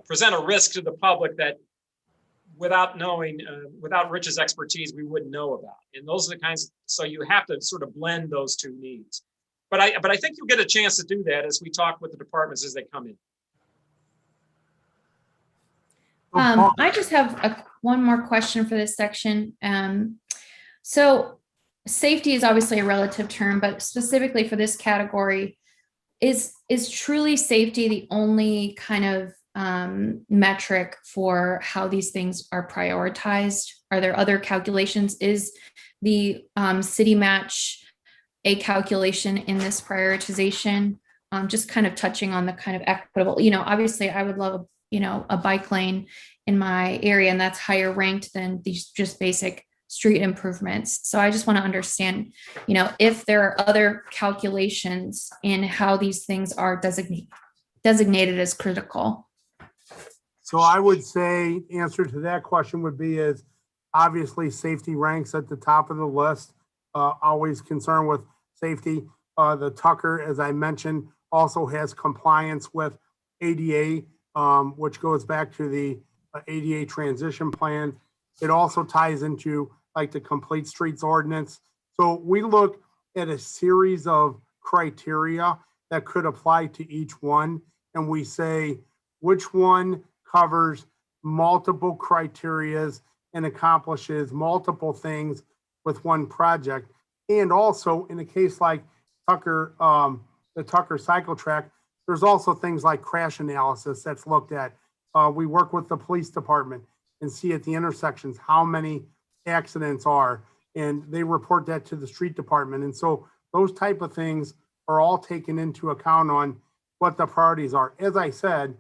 present a risk to the public that without knowing, without Rich's expertise, we wouldn't know about. And those are the kinds, so you have to sort of blend those two needs. But I think you'll get a chance to do that as we talk with the departments as they come in. I just have one more question for this section. So safety is obviously a relative term, but specifically for this category, is truly safety the only kind of metric for how these things are prioritized? Are there other calculations? Is the city match a calculation in this prioritization? Just kind of touching on the kind of equitable, obviously I would love, a bike lane in my area, and that's higher ranked than these just basic street improvements. So I just want to understand, if there are other calculations in how these things are designated as critical. So I would say answer to that question would be is obviously safety ranks at the top of the list. Always concerned with safety. The Tucker, as I mentioned, also has compliance with ADA, which goes back to the ADA transition plan. It also ties into like the Complete Streets Ordinance. So we look at a series of criteria that could apply to each one, and we say which one covers multiple criterias and accomplishes multiple things with one project. And also in a case like Tucker, the Tucker cycle track, there's also things like crash analysis that's looked at. We work with the police department and see at the intersections how many accidents are, and they report that to the street department. And so those type of things are all taken into account on what the priorities are. As I said,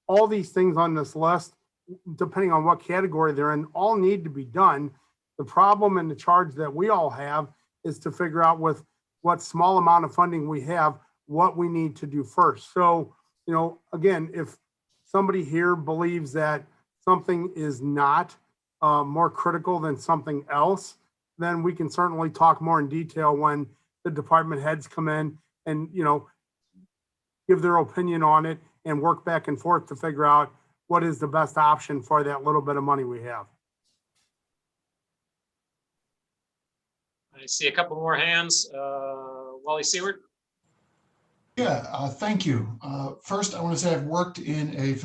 all these things on this list, depending on what category they're in, all need to be done. The problem and the charge that we all have is to figure out with what small amount of funding we have, what we need to do first. So, again, if somebody here believes that something is not more critical than something else, then we can certainly talk more in detail when the department heads come in and, give their opinion on it and work back and forth to figure out what is the best option for that little bit of money we have. I see a couple more hands. Wally Seward. Yeah, thank you. First, I want to say I've worked in a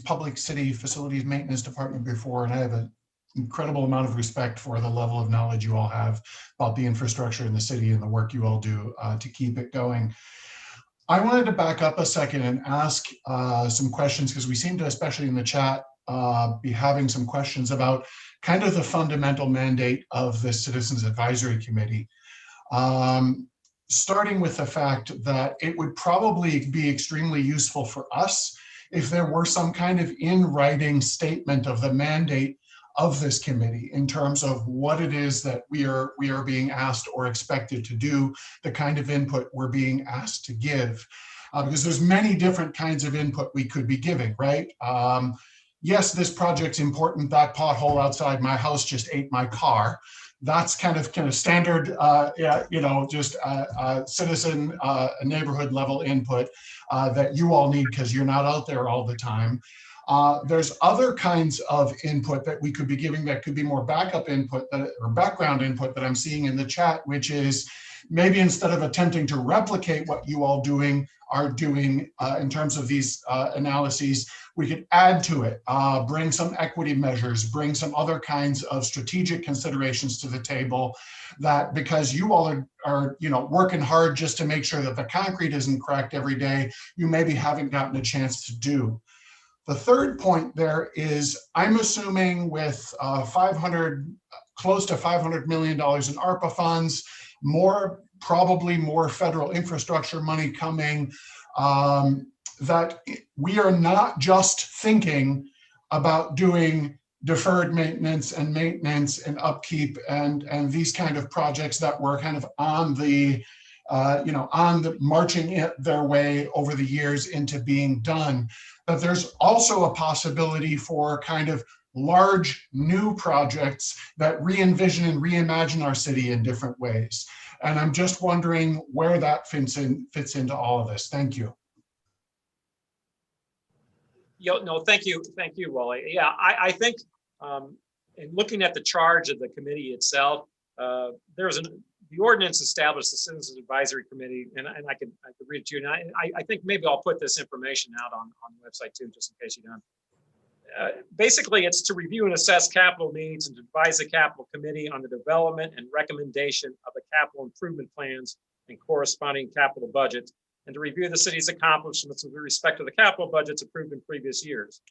public city facilities maintenance department before, and I have an incredible amount of respect for the level of knowledge you all have about the infrastructure in the city and the work you all do to keep it going. I wanted to back up a second and ask some questions, because we seem to, especially in the chat, be having some questions about kind of the fundamental mandate of the Citizens Advisory Committee. Starting with the fact that it would probably be extremely useful for us if there were some kind of in writing statement of the mandate of this committee in terms of what it is that we are being asked or expected to do, the kind of input we're being asked to give. Because there's many different kinds of input we could be giving, right? Yes, this project's important. That pothole outside my house just ate my car. That's kind of standard, just citizen neighborhood level input that you all need because you're not out there all the time. There's other kinds of input that we could be giving that could be more backup input or background input that I'm seeing in the chat, which is maybe instead of attempting to replicate what you all are doing in terms of these analyses, we could add to it, bring some equity measures, bring some other kinds of strategic considerations to the table that, because you all are working hard just to make sure that the concrete isn't cracked every day, you maybe haven't gotten a chance to do. The third point there is, I'm assuming with close to $500 million in ARPA funds, probably more federal infrastructure money coming, that we are not just thinking about doing deferred maintenance and upkeep and these kind of projects that were kind of on the marching their way over the years into being done. But there's also a possibility for kind of large new projects that re-envision and reimagine our city in different ways. And I'm just wondering where that fits into all of this. Thank you. No, thank you, Wally. Yeah, I think in looking at the charge of the committee itself, the ordinance established the Citizens Advisory Committee, and I could read it to you. And I think maybe I'll put this information out on the website too, just in case you don't. Basically, it's to review and assess capital needs and advise the capital committee on the development and recommendation of the capital improvement plans and corresponding capital budgets, and to review the city's accomplishments with respect to the capital budgets approved in previous years.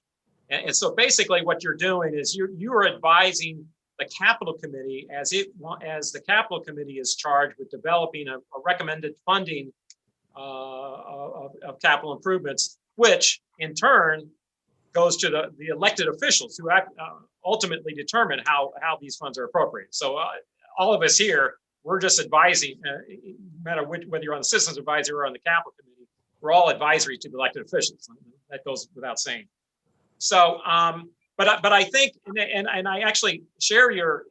And so basically what you're doing is you're advising the capital committee as the capital committee is charged with developing a recommended funding of capital improvements, which in turn goes to the elected officials who ultimately determine how these funds are appropriated. So all of us here, we're just advising, no matter whether you're on the Citizens Advisory or on the Capital Committee, we're all advisory to the elected officials. That goes without saying. So, but I think, and I actually share your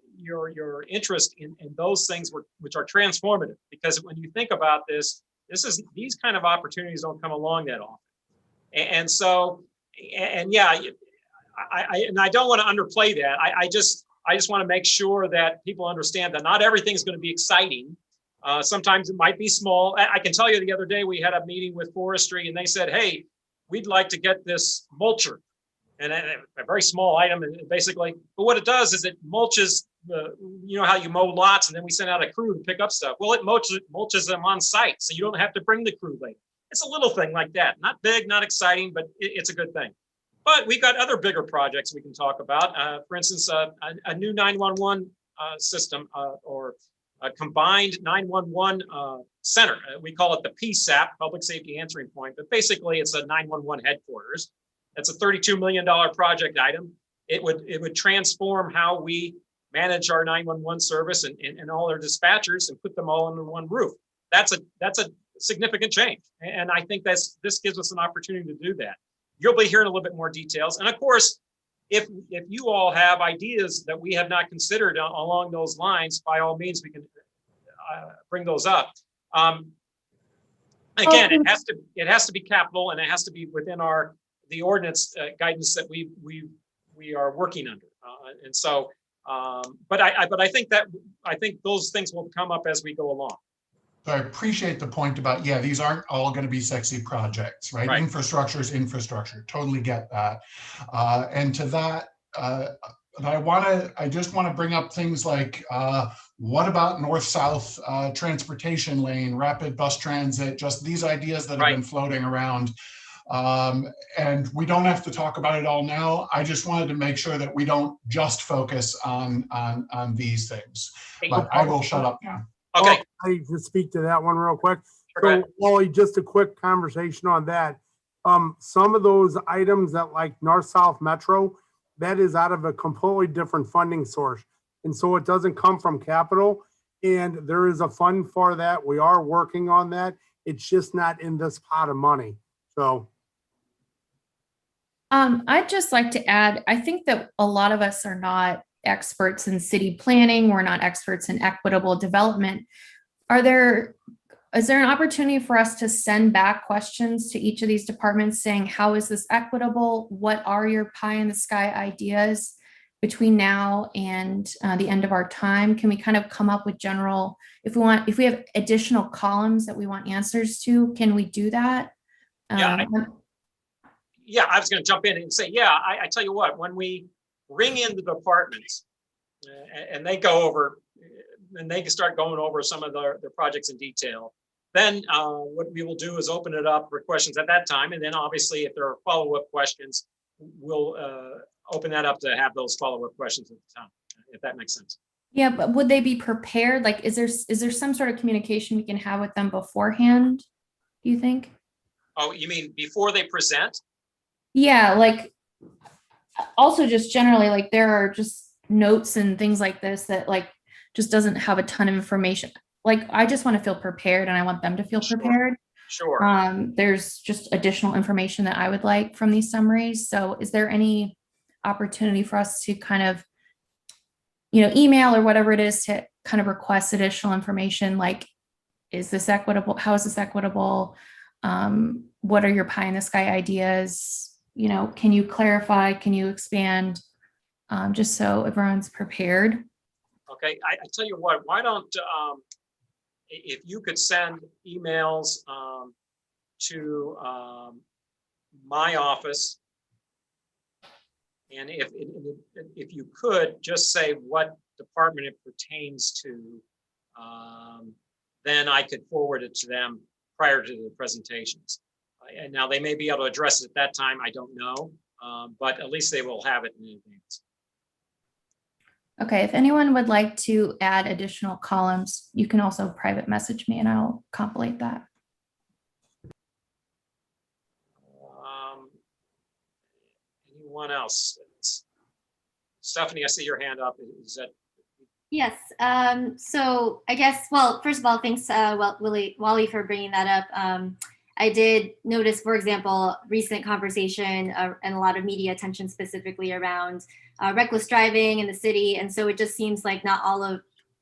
interest in those things which are transformative, because when you think about these kind of opportunities don't come along that often. And so, and yeah, I don't want to underplay that. I just want to make sure that people understand that not everything's going to be exciting. Sometimes it might be small. I can tell you the other day we had a meeting with forestry and they said, hey, we'd like to get this mulcher, and a very small item, and basically, but what it does is it mulches you know how you mow lots and then we send out a crew to pick up stuff. Well, it mulches them on site, so you don't have to bring the crew later. It's a little thing like that. Not big, not exciting, but it's a good thing. But we've got other bigger projects we can talk about. For instance, a new 911 system or a combined 911 center. We call it the PSAP, Public Safety Answering Point, but basically it's a 911 headquarters. That's a $32 million project item. It would transform how we manage our 911 service and all our dispatchers and put them all under one roof. That's a significant change. And I think this gives us an opportunity to do that. You'll be hearing a little bit more details. And of course, if you all have ideas that we have not considered along those lines, by all means, we can bring those up. Again, it has to be capital, and it has to be within the ordinance guidance that we are working under. And so, but I think those things will come up as we go along. So I appreciate the point about, yeah, these aren't all going to be sexy projects, right? Infrastructure is infrastructure. Totally get that. And to that, I just want to bring up things like, what about north-south transportation lane, rapid bus transit, just these ideas that have been floating around. And we don't have to talk about it all now. I just wanted to make sure that we don't just focus on these things. But I will shut up now. Okay. I can speak to that one real quick. Sure, So, Wally, just a quick conversation on that. Some of those items that like North-South Metro, that is out of a completely different funding source. And so it doesn't come from capital. And there is a fund for that. We are working on that. It's just not in this pot of money. So. I'd just like to add, I think that a lot of us are not experts in city planning. We're not experts in equitable development. Is there an opportunity for us to send back questions to each of these departments saying, how is this equitable? What are your pie in the sky ideas between now and the end of our time? Can we kind of come up with general, if we have additional columns that we want answers to, can we do that? Yeah, I was going to jump in and say, yeah, I tell you what, when we bring in the departments and they go over and they can start going over some of their projects in detail, then what we will do is open it up for questions at that time. And then obviously if there are follow-up questions, we'll open that up to have those follow-up questions at the time, if that makes sense. Yeah, but would they be prepared? Like, is there some sort of communication we can have with them beforehand, do you think? Oh, you mean before they present? Yeah, like also just generally, like, there are just notes and things like this that like just doesn't have a ton of information. Like, I just want to feel prepared and I want them to feel Sure. prepared. Sure. There's just additional information that I would like from these summaries. So is there any opportunity for us to kind of, email or whatever it is to kind of request additional information? Like, is this equitable? How is this equitable? What are your pie in the sky ideas? Can you clarify? Can you expand? Just so everyone's prepared. Okay, I tell you what, why don't, if you could send emails to my office, and if you could just say what department it pertains to, then I could forward it to them prior to the presentations. And now they may be able to address it at that time, I don't know, but at least they will have it in advance. Okay, if anyone would like to add additional columns, you can also private message me and I'll compilate that. Anyone else? Stephanie, I see your hand up. Is that? Yes. So I guess, well, first of all, thanks, Wally, for bringing that up. I did notice, for example, recent conversation and a lot of media attention specifically around reckless driving in the city. And so it just seems like not all of,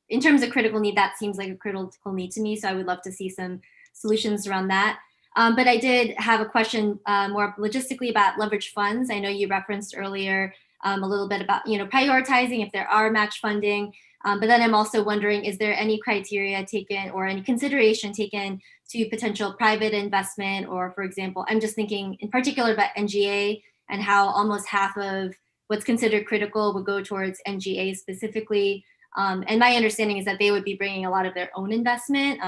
in terms of critical need, that seems like a critical need to me. So I would love to see some solutions around that. But I did have a question more logistically about leverage funds. I know you referenced earlier a little bit about, prioritizing if there are match funding. But then I'm also wondering, is there any criteria taken or any consideration taken to potential private investment? Or, for example, I'm just thinking in particular about NGA and how almost half of what's considered critical would go towards NGA specifically. And my understanding is that they would be bringing a lot of their own investment,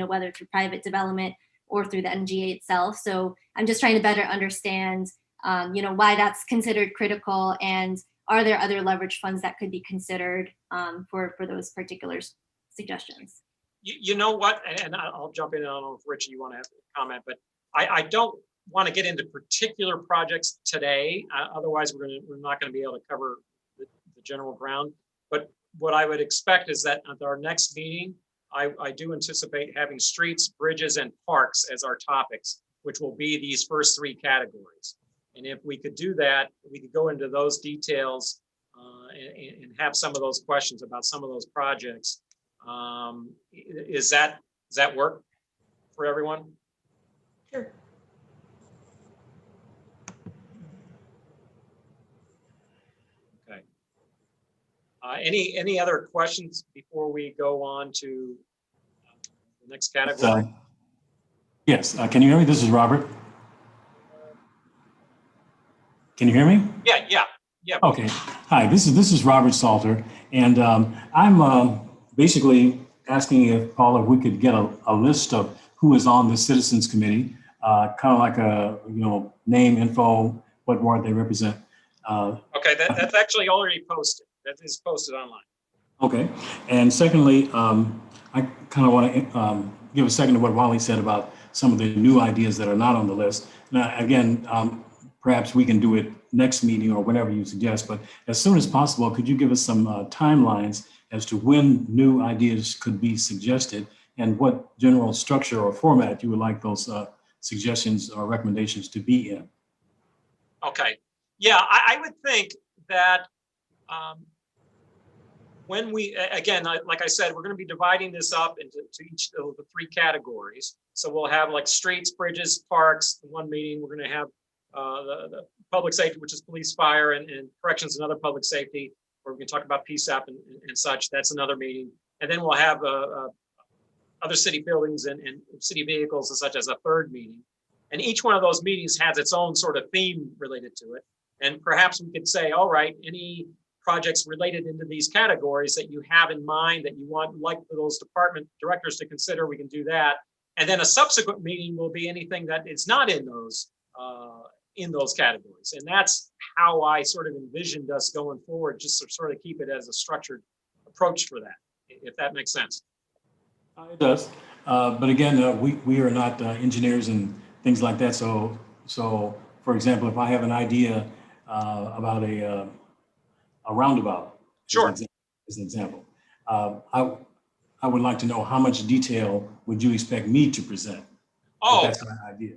whether through private development or through the NGA itself. So I'm just trying to better understand, why that's considered critical, and are there other leverage funds that could be considered for those particular suggestions? You know what, and I'll jump in. I don't know if Richie, you want to have a comment, but I don't want to get into particular projects today. Otherwise, we're not going to be able to cover the general ground. But what I would expect is that at our next meeting, I do anticipate having streets, bridges, and parks as our topics, which will be these first three categories. And if we could do that, we could go into those details and have some of those questions about some of those projects. Does that work for everyone? Sure. Okay. Any other questions before we go on to the next category? Yes. Can you hear me? This is Robert. Can you hear me? Yeah. Okay. Hi, this is Robert Salter, and I'm basically asking if, Paula, if we could get a list of who is on the Citizens Committee, kind of like a name, info, what ward they represent. Okay, that's actually already posted. That is posted online. Okay, and secondly, I kind of want to give a second to what Wally said about some of the new ideas that are not on the list. Now, again, perhaps we can do it next meeting or whenever you suggest, but as soon as possible, could you give us some timelines as to when new ideas could be suggested and what general structure or format you would like those suggestions or recommendations to be in? Okay, yeah, I would think that when we, again, like I said, we're going to be dividing this up into each of the three categories. So we'll have like streets, bridges, parks, one meeting. We're going to have the public safety, which is police, fire, and corrections and other public safety, where we can talk about PSAP and such. That's another meeting. And then we'll have other city buildings and city vehicles and such as a third meeting. And each one of those meetings has its own sort of theme related to it. And perhaps we could say, all right, any projects related into these categories that you have in mind that you want like those department directors to consider, we can do that. And then a subsequent meeting will be anything that is not in those categories. And that's how I sort of envisioned us going forward, just to sort of keep it as a structured approach for that, if that makes sense. It does. But again, we are not engineers and things like that. So for example, if I have an idea about a roundabout. Sure. As an example. I would like to know how much detail would you expect me to present? Oh, That's my idea.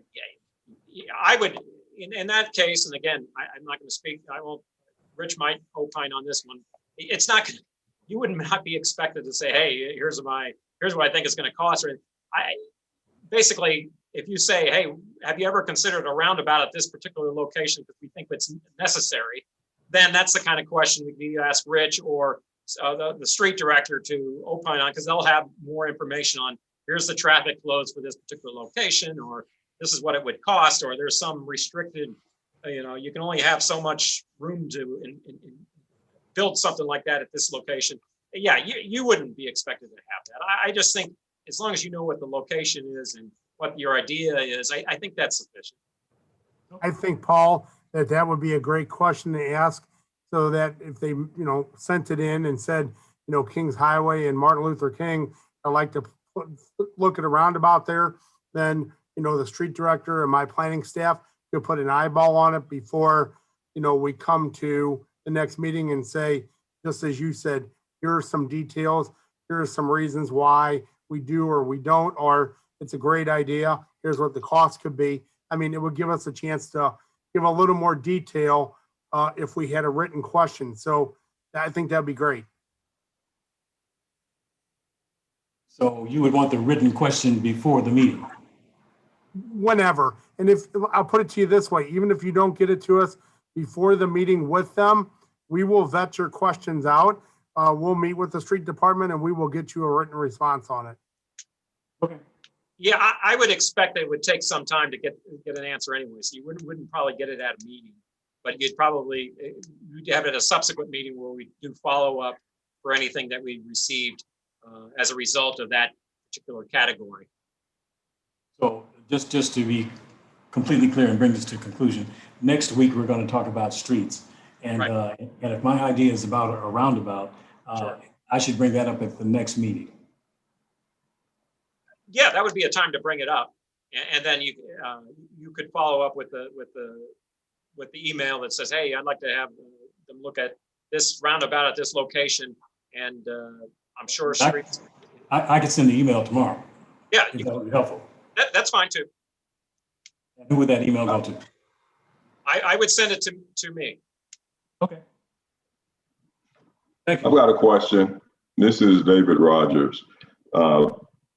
yeah, I would, in that case, and again, I'm not going to speak, I won't, Rich might opine on this one. It's not, you would not be expected to say, hey, here's what I think it's going to cost. Or basically, if you say, hey, have you ever considered a roundabout at this particular location because we think it's necessary, then that's the kind of question we need to ask Rich or the street director to opine on, because they'll have more information on here's the traffic flows for this particular location, or this is what it would cost, or there's some restricted, you can only have so much room to build something like that at this location. Yeah, you wouldn't be expected to have that. I just think as long as you know what the location is and what your idea is, I think that's sufficient. I think, Paul, that would be a great question to ask, so that if they, sent it in and said, Kings Highway and Martin Luther King, I'd like to look at a roundabout there, then, the street director and my planning staff could put an eyeball on it before, we come to the next meeting and say, just as you said, here are some details, here are some reasons why we do or we don't, or it's a great idea, here's what the cost could be. I mean, it would give us a chance to give a little more detail if we had a written question. So I think that'd be great. So you would want the written question before the meeting? Whenever. And if I'll put it to you this way, even if you don't get it to us before the meeting with them, we will vet your questions out. We'll meet with the street department and we will get you a written response on it. Okay. Yeah, I would expect it would take some time to get an answer anyway. So you wouldn't probably get it at a meeting, but you'd have it at a subsequent meeting where we do follow up for anything that we received as a result of that particular category. So just to be completely clear and bring this to conclusion, next week we're going to talk about streets. And Right. And if my idea is about a roundabout, Sure. I should bring that up at the next meeting. Yeah, that would be a time to bring it up, and then you could follow up with the email that says, hey, I'd like to have them look at this roundabout at this location, and I'm sure streets. I could send the email tomorrow. Yeah, If that would be helpful. that's fine too. Who would that email go to? I would send it to me. Okay. Thank you. I've got a question. This is David Rogers.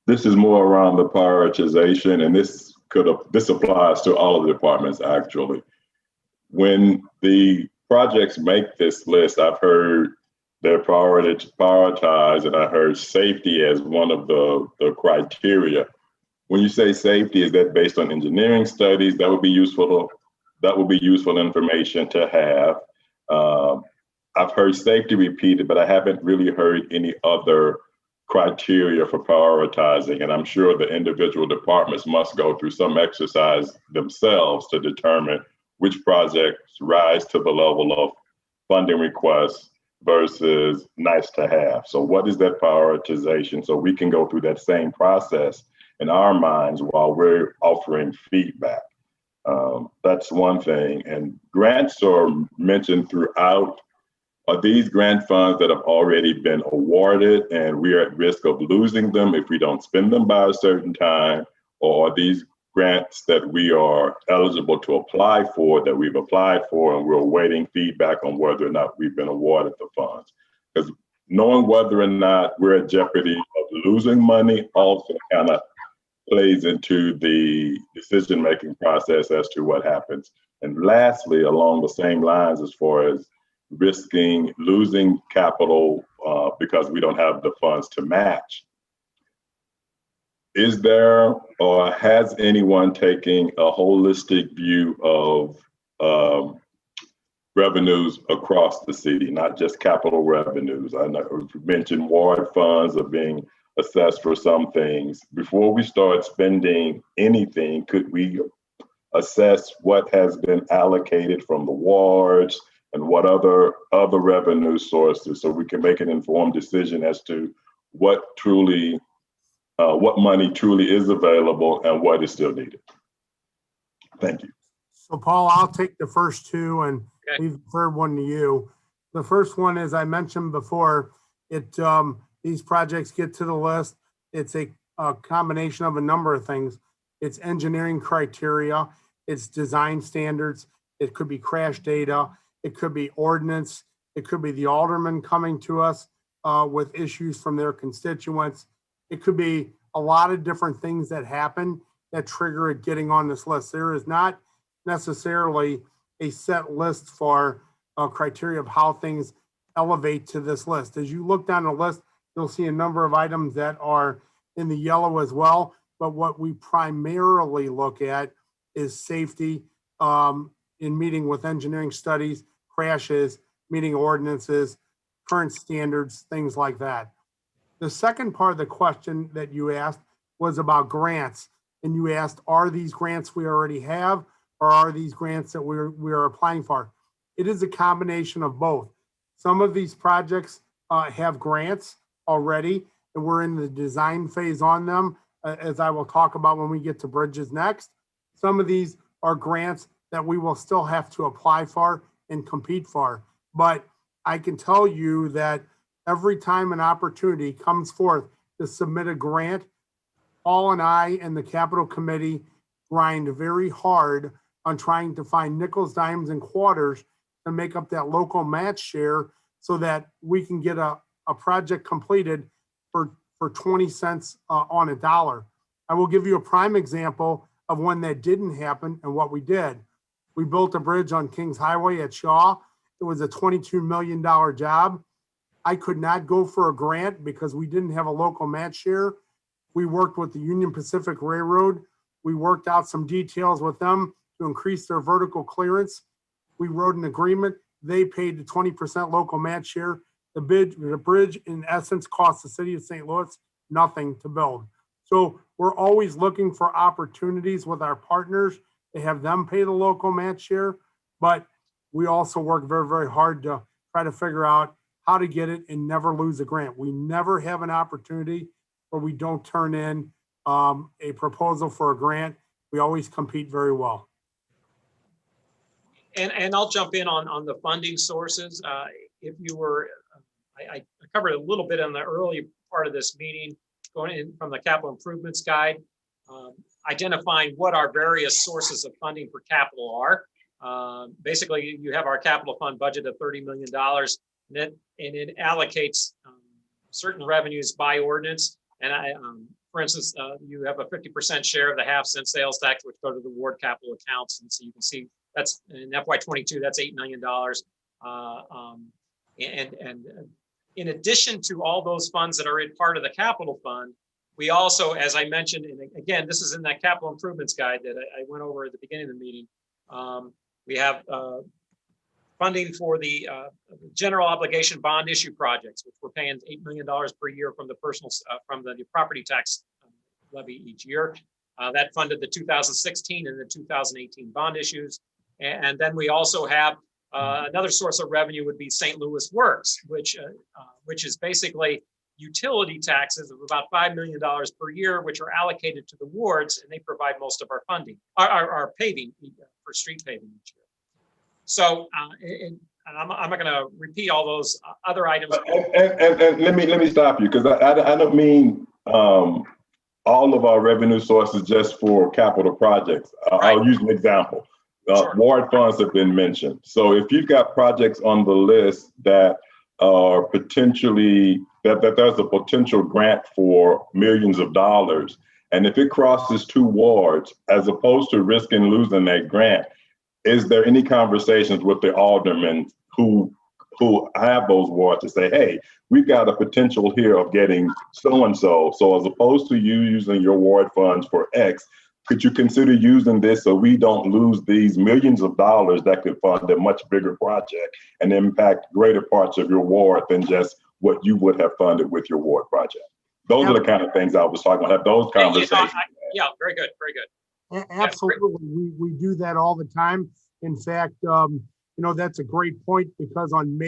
This is more around the prioritization, and this applies to all of the departments actually. When the projects make this list, I've heard they're prioritized, and I heard safety as one of the criteria. When you say safety, is that based on engineering studies? That would be useful. That would be useful information to have. I've heard safety repeated, but I haven't really heard any other criteria for prioritizing. And I'm sure the individual departments must go through some exercise themselves to determine which projects rise to the level of funding requests versus nice to have. So what is that prioritization? So we can go through that same process in our minds while we're offering feedback. That's one thing. And grants are mentioned throughout. Are these grant funds that have already been awarded and we are at risk of losing them if we don't spend them by a certain time? Or are these grants that we are eligible to apply for, that we've applied for, and we're awaiting feedback on whether or not we've been awarded the funds? Because knowing whether or not we're at jeopardy of losing money also kind of plays into the decision-making process as to what happens. And lastly, along the same lines, as far as risking losing capital because we don't have the funds to match. Is there, or has anyone taken a holistic view of revenues across the city, not just capital revenues? I know you mentioned ward funds are being assessed for some things. Before we start spending anything, could we assess what has been allocated from the wards and what other revenue sources, so we can make an informed decision as to what money truly is available and what is still needed? Thank you. So Paul, I'll take the first two, and Okay. leave the third one to you. The first one, as I mentioned before, these projects get to the list. It's a combination of a number of things. It's engineering criteria, it's design standards, it could be crash data, it could be ordinance, it could be the aldermen coming to us with issues from their constituents. It could be a lot of different things that happen that trigger it getting on this list. There is not necessarily a set list for criteria of how things elevate to this list. As you look down the list, you'll see a number of items that are in the yellow as well. But what we primarily look at is safety in meeting with engineering studies, crashes, meeting ordinances, current standards, things like that. The second part of the question that you asked was about grants. And you asked, are these grants we already have, or are these grants that we are applying for? It is a combination of both. Some of these projects have grants already, and we're in the design phase on them, as I will talk about when we get to bridges next. Some of these are grants that we will still have to apply for and compete for. But I can tell you that every time an opportunity comes forth to submit a grant, Paul and I and the Capital Committee grind very hard on trying to find nickels, dimes, and quarters to make up that local match share so that we can get a project completed for 20 cents on a dollar. I will give you a prime example of when that didn't happen and what we did. We built a bridge on Kings Highway at Shaw. It was a $22 million job. I could not go for a grant because we didn't have a local match share. We worked with the Union Pacific Railroad. We worked out some details with them to increase their vertical clearance. We wrote an agreement. They paid the 20% local match share. The bridge, in essence, cost the city of St. Louis nothing to build. So we're always looking for opportunities with our partners to have them pay the local match share. But we also work very, very hard to try to figure out how to get it and never lose a grant. We never have an opportunity where we don't turn in a proposal for a grant. We always compete very well. And I'll jump in on the funding sources. If you were, I covered a little bit in the early part of this meeting, going in from the capital improvements guide, identifying what our various sources of funding for capital are. Basically, you have our capital fund budget of $30 million, and it allocates certain revenues by ordinance. And for instance, you have a 50% share of the half-cent sales tax, which go to the ward capital accounts. And so you can see that's in FY22, that's $8 million. And in addition to all those funds that are in part of the capital fund, we also, as I mentioned, and again, this is in that capital improvements guide that I went over at the beginning of the meeting. We have funding for the general obligation bond issue projects, which we're paying $8 million per year from the from the property tax levy each year. That funded the 2016 and the 2018 bond issues. And then we also have another source of revenue would be St. Louis Works, which is basically utility taxes of about $5 million per year, which are allocated to the wards, and they provide most of our funding, our paving for street paving each year. So, and I'm not going to repeat all those other items. And let me stop you, because I don't mean all of our revenue sources just for capital projects. Right. I'll use an example. Sure. Ward funds have been mentioned. So if you've got projects on the list that are potentially, that there's a potential grant for millions of dollars, and if it crosses 2 wards, as opposed to risking losing that grant, is there any conversations with the aldermen who have those wards to say, hey, we've got a potential here of getting so-and-so. So as opposed to you using your ward funds for X, could you consider using this so we don't lose these millions of dollars that could fund a much bigger project and impact greater parts of your ward than just what you would have funded with your ward project? Those are the kind of things I was talking about, have those conversations. Yeah, very good, very good. Absolutely, we do that all the time. In fact, that's a great point, because on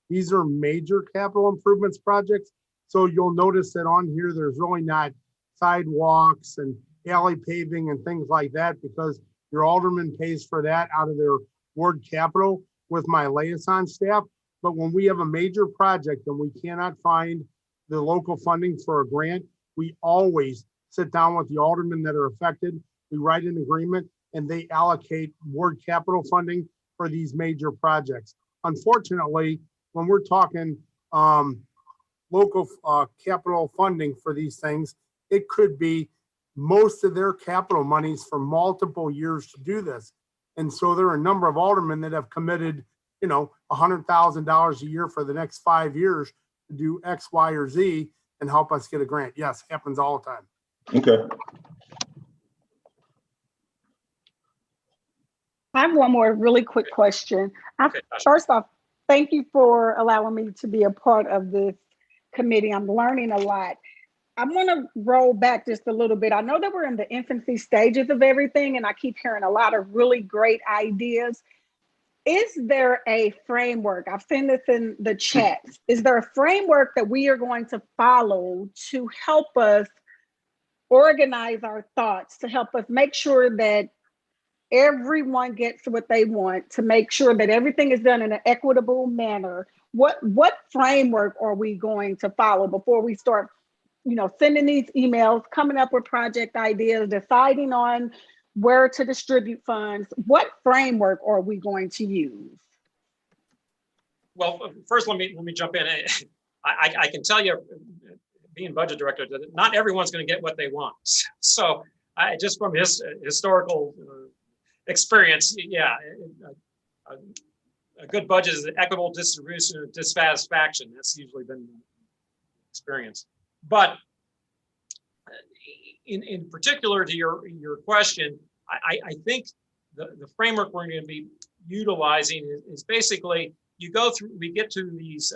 these are major capital improvements projects. So you'll notice that on here, there's really not sidewalks and alley paving and things like that, because your alderman pays for that out of their ward capital. with my liaison staff. But when we have a major project and we cannot find the local funding for a grant, we always sit down with the aldermen that are affected. We write an agreement and they allocate ward capital funding for these major projects. Unfortunately, when we're talking local capital funding for these things, it could be most of their capital monies for multiple years to do this. And so there are a number of aldermen that have committed, you know, $100,000 a year for the next 5 years to do X, Y, or Z and help us get a grant. Yes, happens all the time. Okay. I have one more really quick question. First off, thank you for allowing me to be a part of this committee. I'm learning a lot. I want to roll back just a little bit. I know that we're in the infancy stages of everything, and I keep hearing a lot of really great ideas. Is there a framework? I've seen this in the chat. Is there a framework that we are going to follow to help us organize our thoughts, to help us make sure that everyone gets what they want, to make sure that everything is done in an equitable manner? What framework are we going to follow before we start, you know, sending these emails, coming up with project ideas, deciding on where to distribute funds? What framework are we going to use? Well, first, let me jump in. I can tell you, being budget director, that not everyone's going to get what they want. So just from his historical experience, yeah, a good budget is an equitable distribution of dissatisfaction. That's usually been the experience. But in particular to your question, I think the framework we're going to be utilizing is basically, you go through, we get to these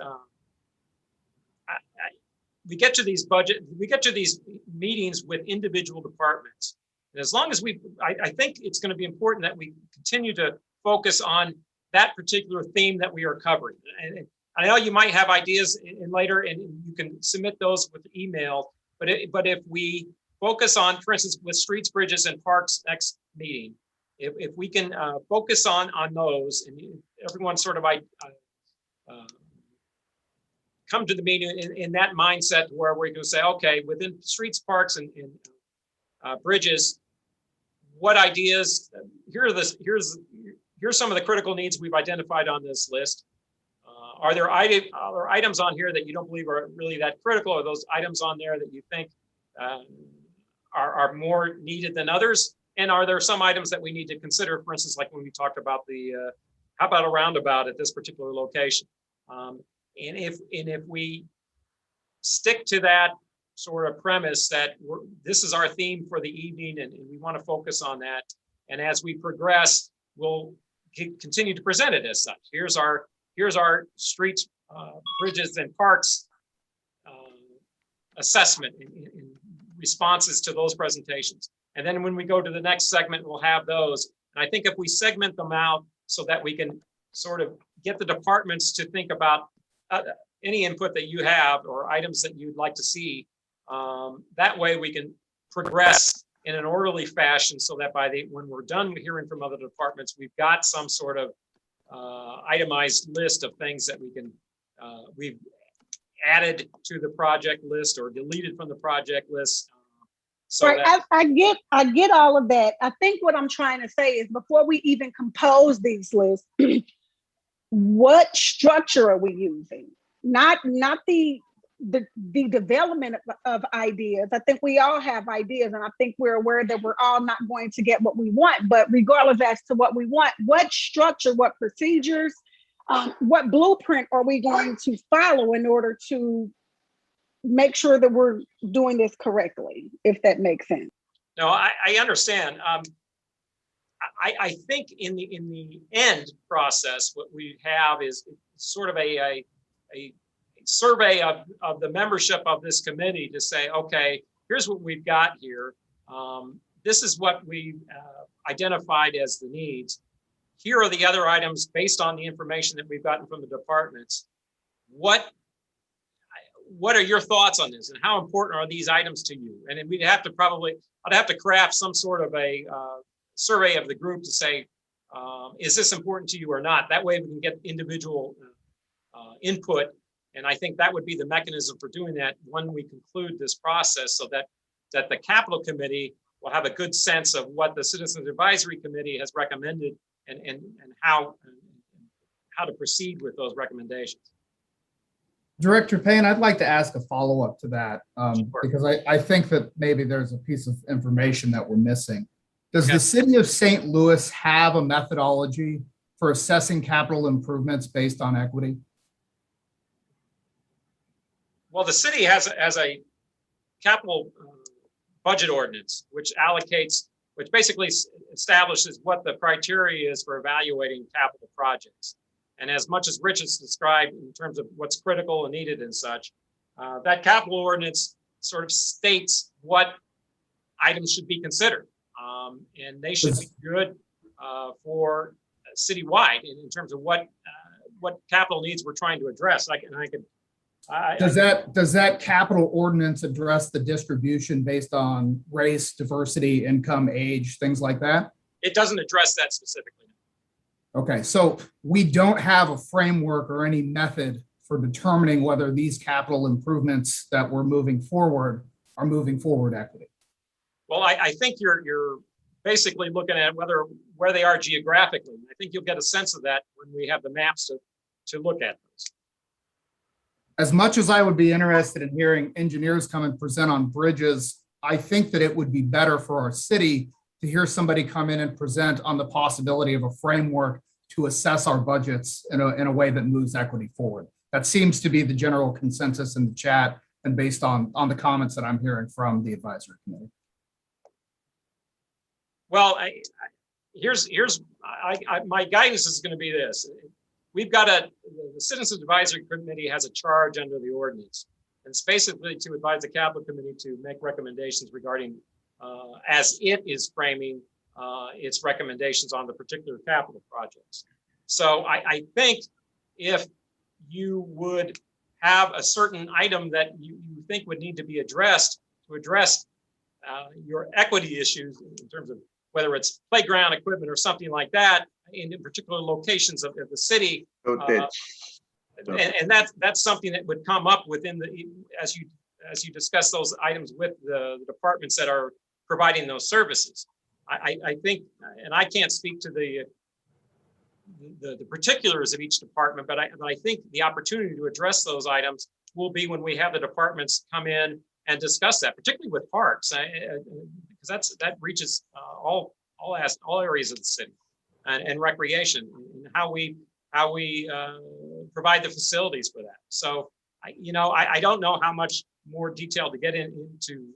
meetings with individual departments. And as long as I think it's going to be important that we continue to focus on that particular theme that we are covering. And I know you might have ideas in later, and you can submit those with email. But if we focus on, for instance, with streets, bridges, and parks next meeting, if we can focus on those, and everyone sort of come to the meeting in that mindset where we can say, okay, within streets, parks, and bridges, what ideas? Here's some of the critical needs we've identified on this list. Are there items on here that you don't believe are really that critical? Are those items on there that you think are more needed than others? And are there some items that we need to consider, for instance, like when we talked about how about a roundabout at this particular location? And if we stick to that sort of premise that this is our theme for the evening, and we want to focus on that, and as we progress, we'll continue to present it as such. Here's our streets, bridges, and parks assessment in responses to those presentations. And then when we go to the next segment, we'll have those. And I think if we segment them out so that we can sort of get the departments to think about any input that you have or items that you'd like to see, that way we can progress in an orderly fashion, so that when we're done hearing from other departments, we've got some sort of itemized list of things that we've added to the project list or deleted from the project list. So right, I get all of that. I think what I'm trying to say is, before we even compose these lists, what structure are we using? Not the development of ideas. I think we all have ideas, and I think we're aware that we're all not going to get what we want. But regardless as to what we want, what structure, what procedures, what blueprint are we going to follow in order to make sure that we're doing this correctly, if that makes sense? No, I understand. I think in the end process, what we have is sort of a survey of the membership of this committee to say, okay, here's what we've got here. This is what we've identified as the needs. Here are the other items based on the information that we've gotten from the departments. What are your thoughts on this, and how important are these items to you? And then I'd have to craft some sort of a survey of the group to say, is this important to you or not? That way we can get individual input. And I think that would be the mechanism for doing that when we conclude this process, so that the capital committee will have a good sense of what the Citizens Advisory Committee has recommended and how to proceed with those recommendations. Director Payne, I'd like to ask a follow-up to that, Sure. because I think that maybe there's a piece of information that we're missing. Does Okay. the city of St. Louis have a methodology for assessing capital improvements based on equity? Well, the city has a capital budget ordinance, which basically establishes what the criteria is for evaluating capital projects. And as much as Rich has described in terms of what's critical and needed and such, that capital ordinance sort of states what items should be considered. And they should be good for citywide in terms of what capital needs we're trying to address. Does that capital ordinance address the distribution based on race, diversity, income, age, things like that? It doesn't address that specifically. Okay, so we don't have a framework or any method for determining whether these capital improvements that we're moving forward are moving forward equity. Well, I think you're basically looking at where they are geographically. I think you'll get a sense of that when we have the maps to look at those. As much as I would be interested in hearing engineers come and present on bridges, I think that it would be better for our city to hear somebody come in and present on the possibility of a framework to assess our budgets in a way that moves equity forward. That seems to be the general consensus in the chat and based on the comments that I'm hearing from the advisory committee. Well, my guidance is going to be this. We've got the Citizens Advisory Committee has a charge under the ordinance. And it's basically to advise the capital committee to make recommendations regarding, as it is framing its recommendations on the particular capital projects. So I think if you would have a certain item that you think would need to be addressed to address your equity issues in terms of whether it's playground equipment or something like that in particular locations of the city. And that's something that would come up within as you discuss those items with the departments that are providing those services. I think, and I can't speak to the particulars of each department, but I think the opportunity to address those items will be when we have the departments come in and discuss that, particularly with parks, because that reaches all areas of the city, and recreation, and how we provide the facilities for that. So I don't know how much more detail to get into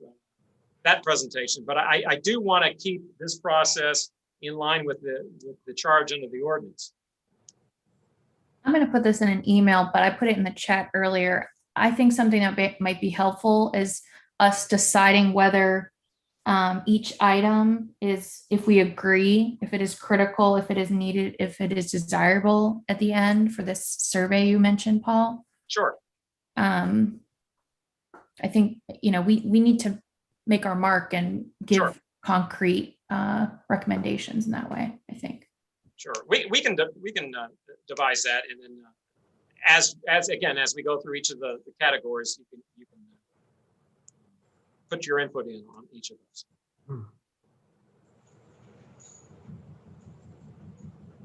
that presentation, but I do want to keep this process in line with the charge under the ordinance. I'm going to put this in an email, but I put it in the chat earlier. I think something that might be helpful is us deciding whether each item is, if we agree, if it is critical, if it is needed, if it is desirable at the end for this survey you mentioned, Paul. Sure. I think, we need to make our mark and give concrete recommendations in that way, I think. Sure, we can devise that, and then as we go through each of the categories, you can put your input in on each of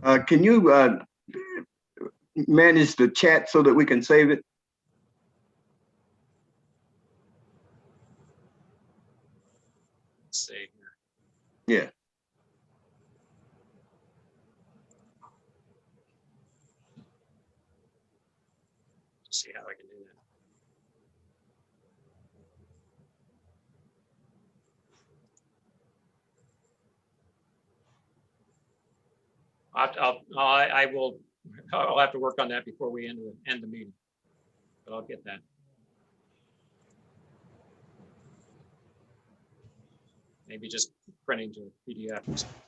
those. Can you manage the chat so that we can save it? Let's see here. Yeah. See how I can do that. I'll have to work on that before we end the meeting, but I'll get that. Maybe just printing to PDF. Or something.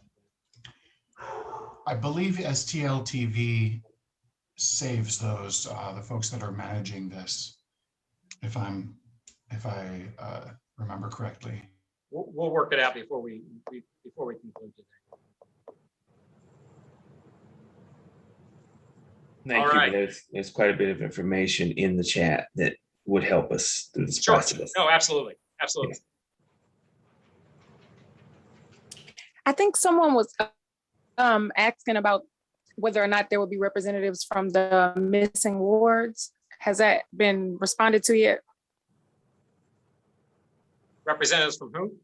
I believe STLTV saves those, the folks that are managing this, if I remember correctly. We'll work it out before we conclude today. Thank All you. right. There's quite a bit of information in the chat that would help us through this Sure. process. No, absolutely. Absolutely. I think someone was asking about whether or not there would be representatives from the missing wards. Has that been responded to yet? Representatives from whom?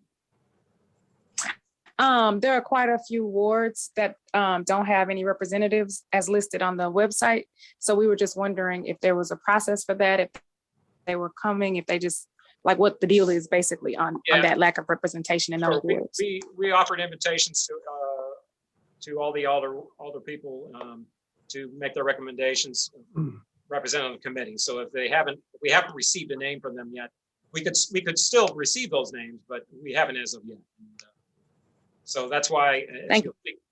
There are quite a few wards that don't have any representatives as listed on the website. So we were just wondering if there was a process for that, if they were coming, if they just, like what the deal is basically on that lack of representation in those wards. We offered invitations to all the alder people to make their recommendations represented on the committee. So if we haven't received a name from them yet, we could still receive those names, but we haven't as of yet. So that's why it's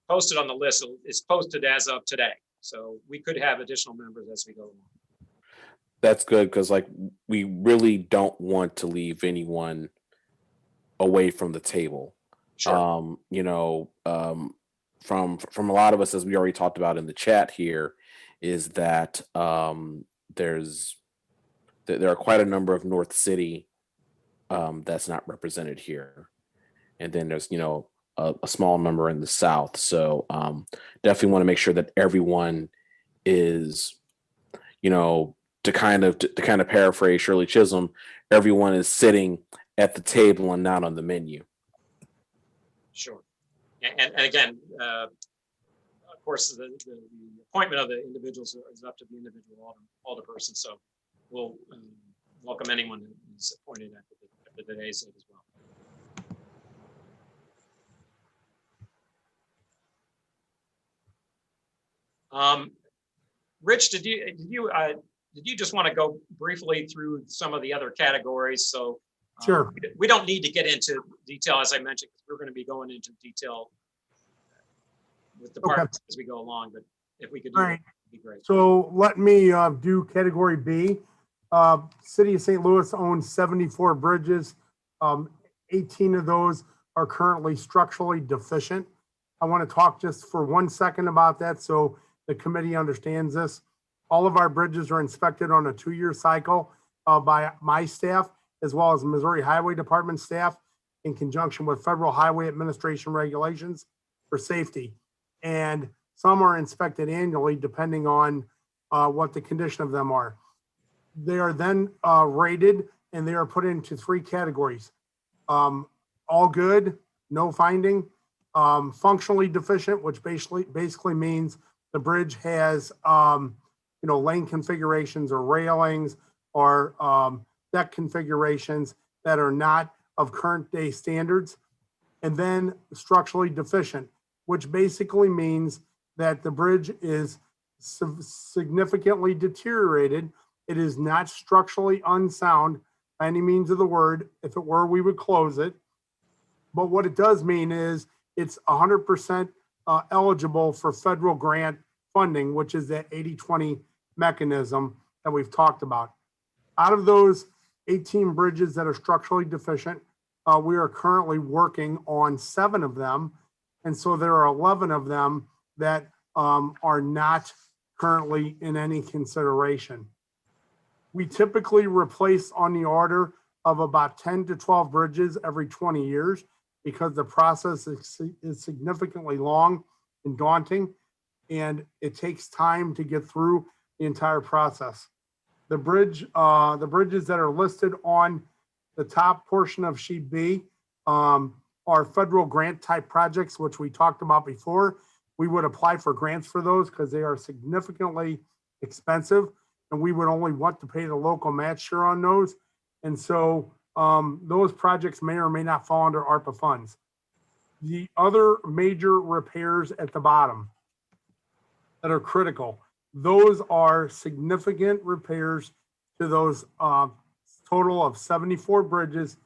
posted on the list. It's posted as of today. So we could have additional members as we go along. That's good, because like we really don't want to leave anyone away from the table. Sure. From a lot of us, as we already talked about in the chat here, is that there are quite a number of North City that's not represented here, and then there's a small number in the South. So definitely want to make sure that everyone is, to kind of paraphrase Shirley Chisholm, everyone is sitting at the table and not on the menu. Sure. And again, of course, the appointment of the individuals is up to the individual alderperson. So we'll welcome anyone who's appointed at today's date as well. Rich, did you just want to go briefly through some of the other categories? So Sure. We don't need to get into detail, as I mentioned, because we're going to be going into detail with departments as we go along. But if we could do that, that'd be great. So let me do category B. City of St. Louis owns 74 bridges. 18 of those are currently structurally deficient. I want to talk just for 1 second about that so the committee understands this. All of our bridges are inspected on a 2-year cycle by my staff, as well as Missouri Highway Department staff, in conjunction with Federal Highway Administration regulations for safety. And some are inspected annually, depending on what the condition of them are. They are then rated, and they are put into 3 categories. All good, no finding. Functionally deficient, which basically means the bridge has lane configurations or railings or deck configurations that are not of current day standards. And then structurally deficient, which basically means that the bridge is significantly deteriorated. It is not structurally unsound by any means of the word. If it were, we would close it. But what it does mean is it's 100% eligible for federal grant funding, which is that 80-20 mechanism that we've talked about. Out of those 18 bridges that are structurally deficient, we are currently working on 7 of them. And so there are 11 of them that are not currently in any consideration. We typically replace on the order of about 10 to 12 bridges every 20 years because the process is significantly long and daunting, and it takes time to get through the entire process. The bridges that are listed on the top portion of sheet B are federal grant type projects, which we talked about before. We would apply for grants for those because they are significantly expensive, and we would only want to pay the local match share on those. And so those projects may or may not fall under ARPA funds. The other major repairs at the bottom that are critical, those are significant repairs to those total of 74 bridges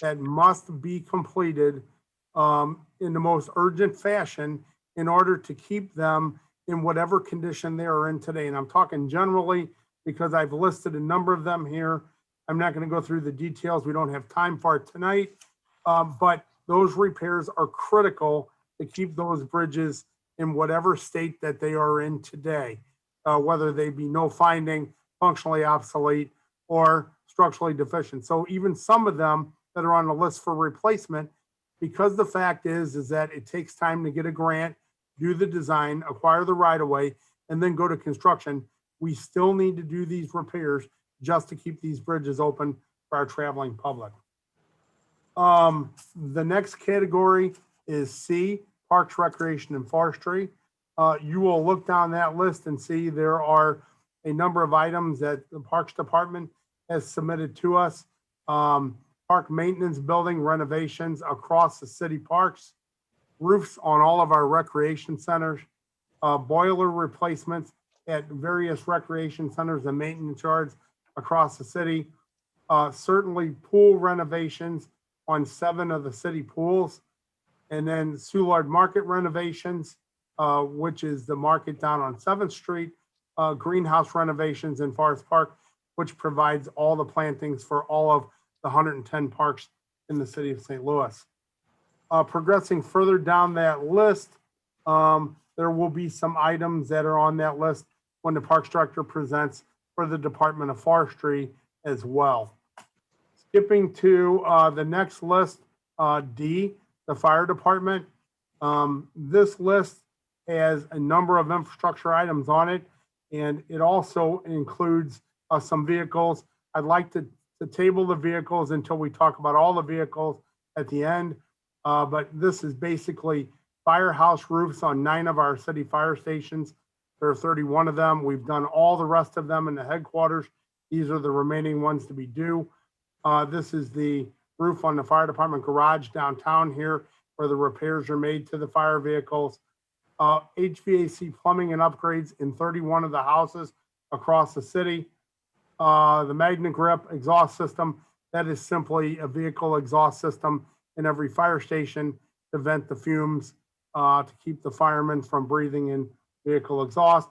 that must be completed in the most urgent fashion in order to keep them in whatever condition they are in today. And I'm talking generally because I've listed a number of them here. I'm not going to go through the details. We don't have time for it tonight. But those repairs are critical to keep those bridges in whatever state that they are in today. whether they be no finding, functionally obsolete, or structurally deficient. So even some of them that are on the list for replacement, because the fact is that it takes time to get a grant, do the design, acquire the right of way, and then go to construction. We still need to do these repairs just to keep these bridges open for our traveling public. The next category is C, Parks, Recreation, and Forestry. You will look down that list and see there are a number of items that the Parks Department has submitted to us. Park maintenance building renovations across the city parks, roofs on all of our recreation centers, boiler replacements at various recreation centers and maintenance yards across the city. Certainly pool renovations on 7 of the city pools. And then Soulard Market renovations, which is the market down on 7th Street, greenhouse renovations in Forest Park, which provides all the plantings for all of the 110 parks in the city of St. Louis. Progressing further down that list, there will be some items that are on that list when the Parks Director presents for the Department of Forestry as well. Skipping to the next list, D, the Fire Department. This list has a number of infrastructure items on it, and it also includes some vehicles. I'd like to table the vehicles until we talk about all the vehicles at the end. But this is basically firehouse roofs on 9 of our city fire stations. There are 31 of them. We've done all the rest of them in the headquarters. These are the remaining ones to be due. This is the roof on the fire department garage downtown here, where the repairs are made to the fire vehicles. HVAC plumbing and upgrades in 31 of the houses across the city. The Magna Grip exhaust system, that is simply a vehicle exhaust system in every fire station to vent the fumes, to keep the firemen from breathing in vehicle exhaust.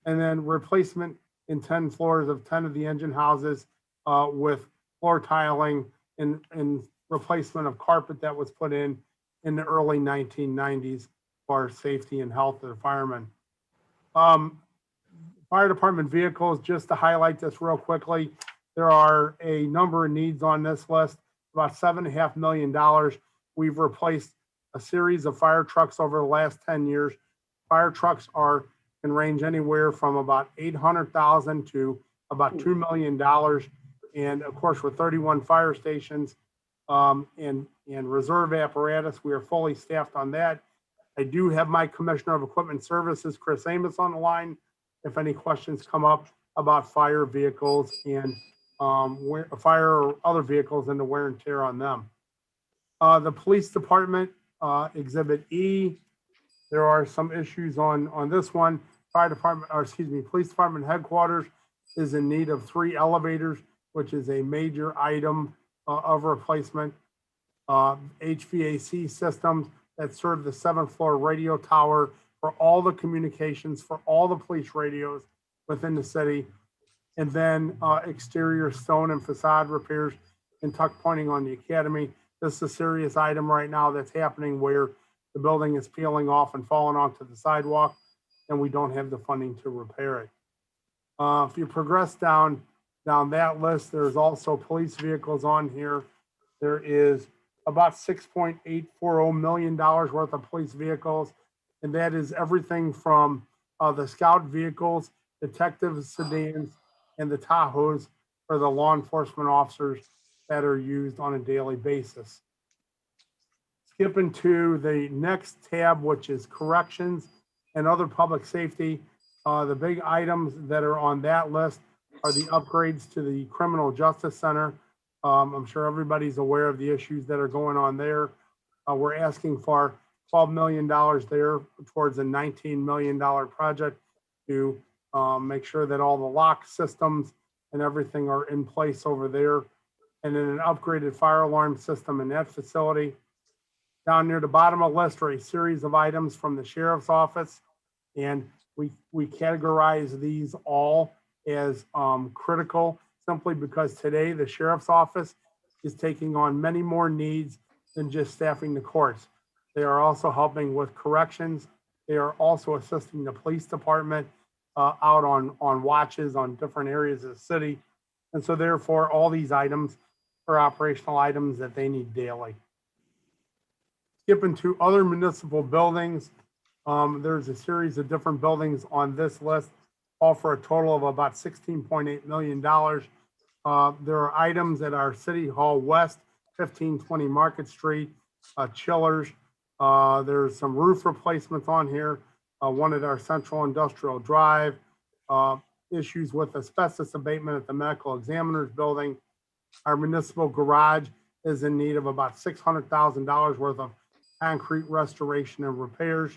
And then replacement in 10 floors of 10 of the engine houses with floor tiling and replacement of carpet that was put in the early 1990s for safety and health of the firemen. Fire department vehicles, just to highlight this real quickly, there are a number of needs on this list, about $7.5 million. We've replaced a series of fire trucks over the last 10 years. Fire trucks can range anywhere from about $800,000 to about $2 million. And of course, with 31 fire stations and reserve apparatus, we are fully staffed on that. I do have my Commissioner of Equipment Services, Chris Amos, on the line if any questions come up about fire vehicles and fire or other vehicles and the wear and tear on them. The police department, Exhibit E, there are some issues on this one. Police department headquarters is in need of 3 elevators, which is a major item of replacement. HVAC systems that serve the 7th floor radio tower for all the communications, for all the police radios within the city. And then exterior stone and facade repairs and tuck pointing on the academy. This is a serious item right now that's happening where the building is peeling off and falling onto the sidewalk, and we don't have the funding to repair it. If you progress down that list, there's also police vehicles on here. There is about $6.840 million worth of police vehicles, and that is everything from the scout vehicles, detective sedans, and the Tahoes for the law enforcement officers that are used on a daily basis. Skipping to the next tab, which is corrections and other public safety. The big items that are on that list are the upgrades to the Criminal Justice Center. I'm sure everybody's aware of the issues that are going on there. We're asking for $12 million there towards a $19 million project to make sure that all the lock systems and everything are in place over there. And then an upgraded fire alarm system in that facility. Down near the bottom of the list are a series of items from the sheriff's office. And we categorize these all as critical simply because today the sheriff's office is taking on many more needs than just staffing the courts. They are also helping with corrections. They are also assisting the police department out on watches on different areas of the city. And so therefore, all these items are operational items that they need daily. Skipping to other municipal buildings, there's a series of different buildings on this list, all for a total of about $16.8 million. There are items at our City Hall West, 1520 Market Street, chillers. There's some roof replacements on here. One at our Central Industrial Drive, issues with asbestos abatement at the Medical Examiner's Building. Our municipal garage is in need of about $600,000 worth of concrete restoration and repairs.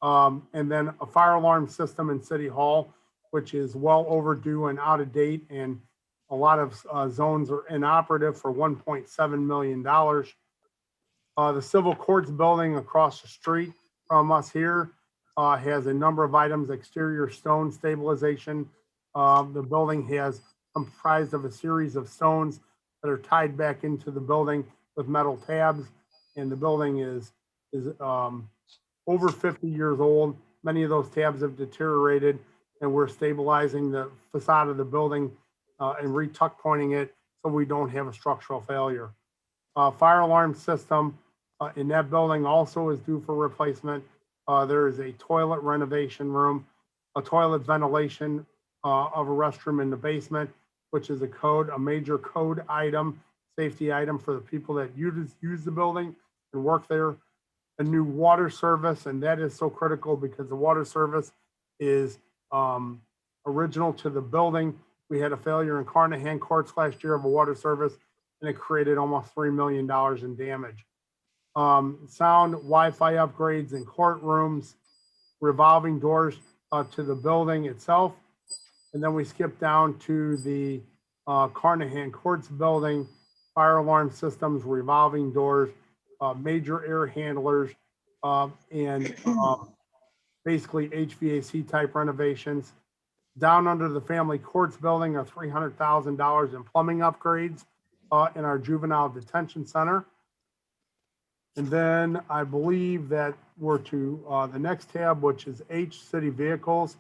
And then a fire alarm system in City Hall, which is well overdue and out of date, and a lot of zones are inoperative for $1.7 million. The Civil Courts building across the street from us here has a number of items, exterior stone stabilization. The building has comprised of a series of stones that are tied back into the building with metal tabs. And the building is over 50 years old. Many of those tabs have deteriorated, and we're stabilizing the facade of the building and re-tuck pointing it so we don't have a structural failure. Fire alarm system in that building also is due for replacement. There is a toilet renovation room, a toilet ventilation of a restroom in the basement, which is a major code item, safety item for the people that use the building and work there. A new water service, and that is so critical because the water service is original to the building. We had a failure in Carnahan Courts last year of a water service, and it created almost $3 million in damage. Sound Wi-Fi upgrades in courtrooms, revolving doors to the building itself. And then we skip down to the Carnahan Courts building, fire alarm systems, revolving doors, major air handlers, and basically HVAC type renovations. Down under the family courts building are $300,000 in plumbing upgrades in our juvenile detention center. And then I believe that we're to the next tab, which is H, city vehicles.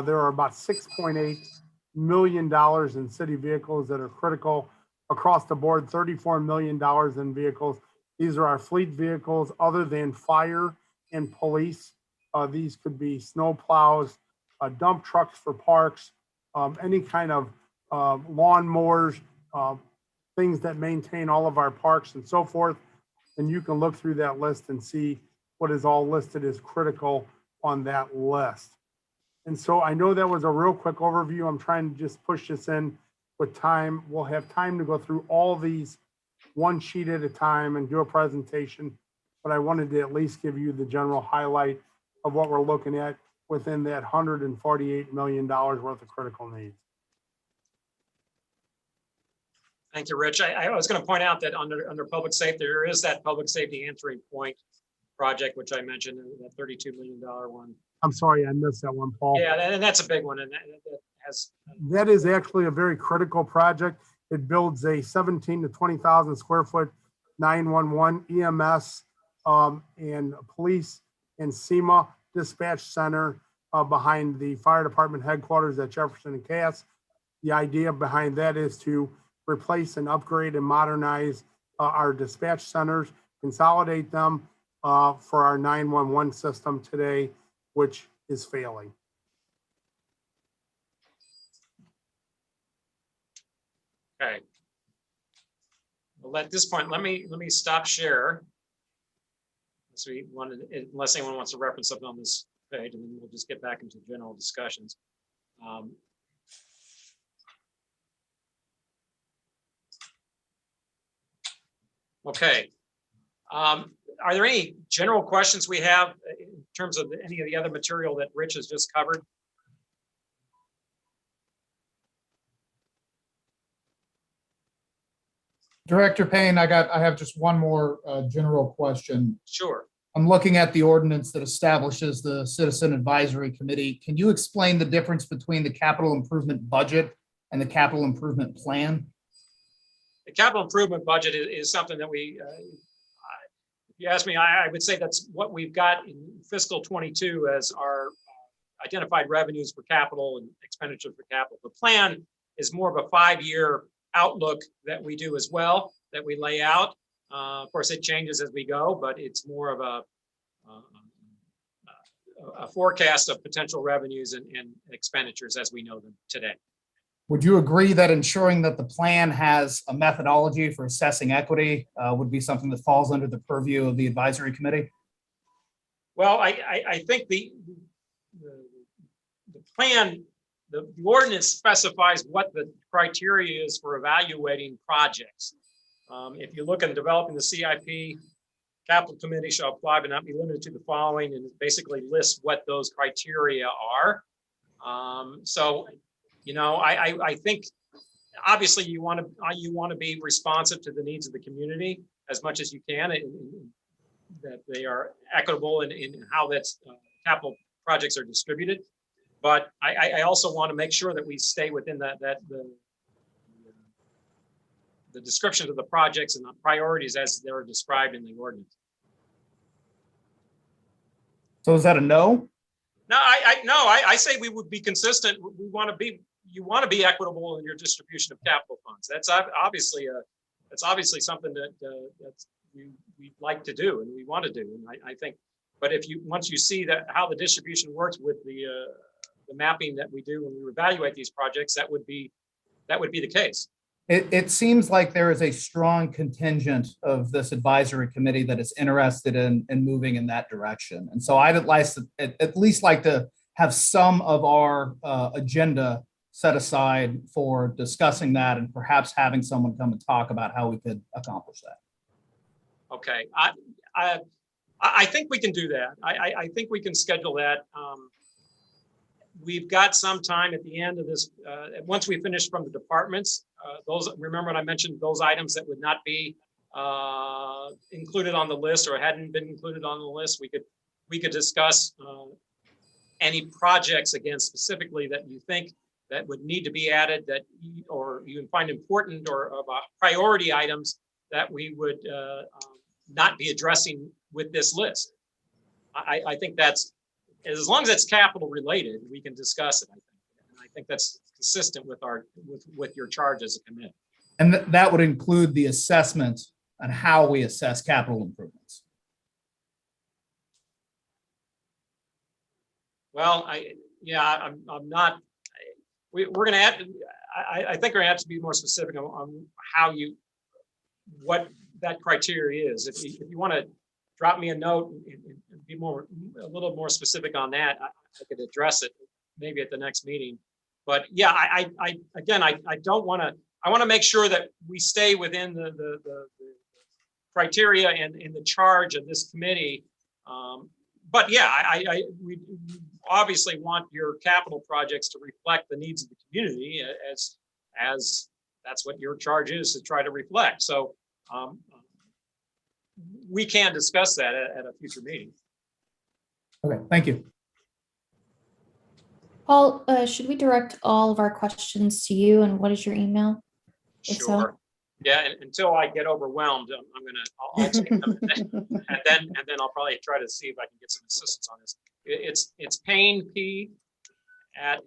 There are about $6.8 million in city vehicles that are critical across the board, $34 million in vehicles. These are our fleet vehicles other than fire and police. These could be snow plows, dump trucks for parks, any kind of lawn mowers, things that maintain all of our parks and so forth. And you can look through that list and see what is all listed as critical on that list. And so I know that was a real quick overview. I'm trying to just push this in with time. We'll have time to go through all these one sheet at a time and do a presentation, but I wanted to at least give you the general highlight of what we're looking at within that $148 million worth of critical needs. Thank you, Rich. I was going to point out that under public safety, there is that public safety answering point project, which I mentioned, that $32 million one. I'm sorry, I missed that one, Paul. Yeah, and that's a big one. And that is actually a very critical project. It builds a 17 to 20,000 square foot 911 EMS and police and SEMA dispatch center behind the fire department headquarters at Jefferson and Cass. The idea behind that is to replace and upgrade and modernize our dispatch centers, consolidate them for our 911 system today, which is failing. Okay. Well, at this point, let me stop share. Unless anyone wants to reference something on this page, and then we'll just get back into general discussions. Okay. Are there any general questions we have in terms of any of the other material that Rich has just covered? Director Payne, I have just one more general question. Sure. I'm looking at the ordinance that establishes the Citizen Advisory Committee. Can you explain the difference between the capital improvement budget and the capital improvement plan? The capital improvement budget is something that we, if you ask me, I would say that's what we've got in fiscal 22 as our identified revenues for capital and expenditures for capital. The plan is more of a 5-year outlook that we do as well, that we lay out. Of course, it changes as we go, but it's more of a forecast of potential revenues and expenditures as we know them today. Would you agree that ensuring that the plan has a methodology for assessing equity would be something that falls under the purview of the advisory committee? Well, I think the plan, the ordinance specifies what the criteria is for evaluating projects. If you look at developing the CIP, capital committee shall apply but not be limited to the following, and it basically lists what those criteria are. So, you know, I think obviously you want to be responsive to the needs of the community as much as you can, and that they are equitable in how that's capital projects are distributed. But I also want to make sure that we stay within the description of the projects and the priorities as they're described in the ordinance. So is that a no? No, I say we would be consistent. You want to be equitable in your distribution of capital funds. That's obviously something that we like to do and we want to do. And I think, but once you see that how the distribution works with the mapping that we do when we evaluate these projects, that would be the case. It seems like there is a strong contingent of this advisory committee that is interested in moving in that direction. And so I'd at least like to have some of our agenda set aside for discussing that and perhaps having someone come and talk about how we could accomplish that. Okay, I think we can do that. I think we can schedule that. We've got some time at the end of this, once we finish from the departments, remember when I mentioned those items that would not be included on the list or hadn't been included on the list, we could discuss any projects again specifically that you think that would need to be added or you find important or of priority items that we would not be addressing with this list. I think that's, as long as it's capital related, we can discuss it, I think. And I think that's consistent with your charge as a committee. And that would include the assessment on how we assess capital improvements. Well, I'm not, we're going to have, I think we're going to have to be more specific on what that criteria is. If you want to drop me a note and be a little more specific on that, I could address it maybe at the next meeting. But yeah, I don't want to, I want to make sure that we stay within the criteria and the charge of this committee. But yeah, we obviously want your capital projects to reflect the needs of the community as that's what your charge is, to try to reflect. So we can discuss that at a future meeting. Okay, thank you. Paul, should we direct all of our questions to you, and what is your email? If Sure. so? Yeah, and until I get overwhelmed, I'll take them, and then I'll probably try to see if I can get some assistance on this. It's Payne P at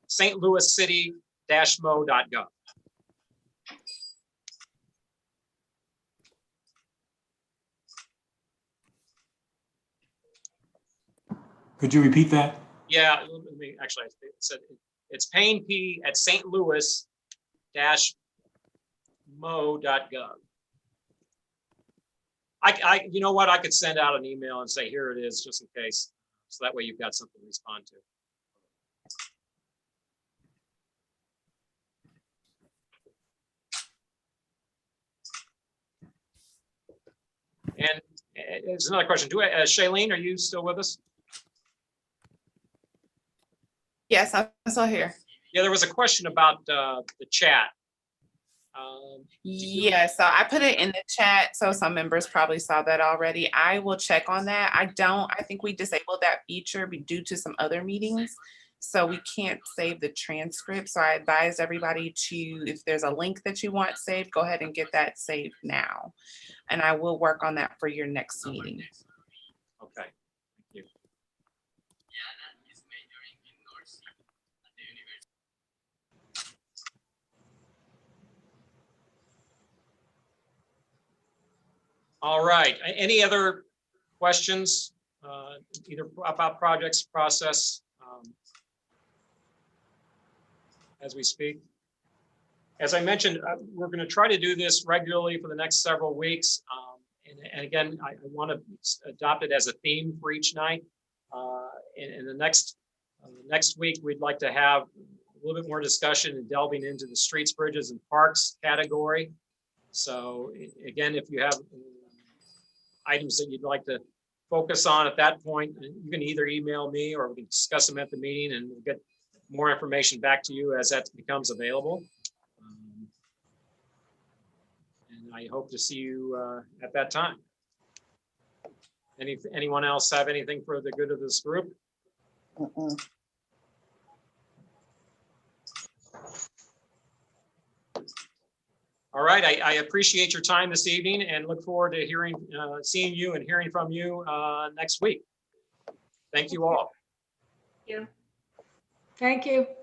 St. Louis City-mo.gov. Could you repeat that? Yeah, let me actually, I said it's Payne P at St. Louis-mo.gov. You know what? I could send out an email and say, here it is, just in case. So that way you've got something to respond to. And there's another question. Shailene, are you still with us? Yes, I'm still here. Yeah, there was a question about the chat. Yeah, so I put it in the chat, so some members probably saw that already. I will check on that. I think we disabled that feature due to some other meetings, so we can't save the transcript. So I advise everybody to, if there's a link that you want saved, go ahead and get that saved now. And I will work on that for your next meeting. Okay, thank you. All right. Any other questions, either about projects, process, as we speak? As I mentioned, we're going to try to do this regularly for the next several weeks. And again, I want to adopt it as a theme for each night. In the next week, we'd like to have a little bit more discussion and delving into the streets, bridges, and parks category. So again, if you have items that you'd like to focus on at that point, you can either email me or we can discuss them at the meeting and we'll get more information back to you as that becomes available. And I hope to see you at that time. Anyone else have anything for the good of this group? All right, I appreciate your time this evening and look forward to seeing you and hearing from you next week. Thank you all. Thank you. Thank you.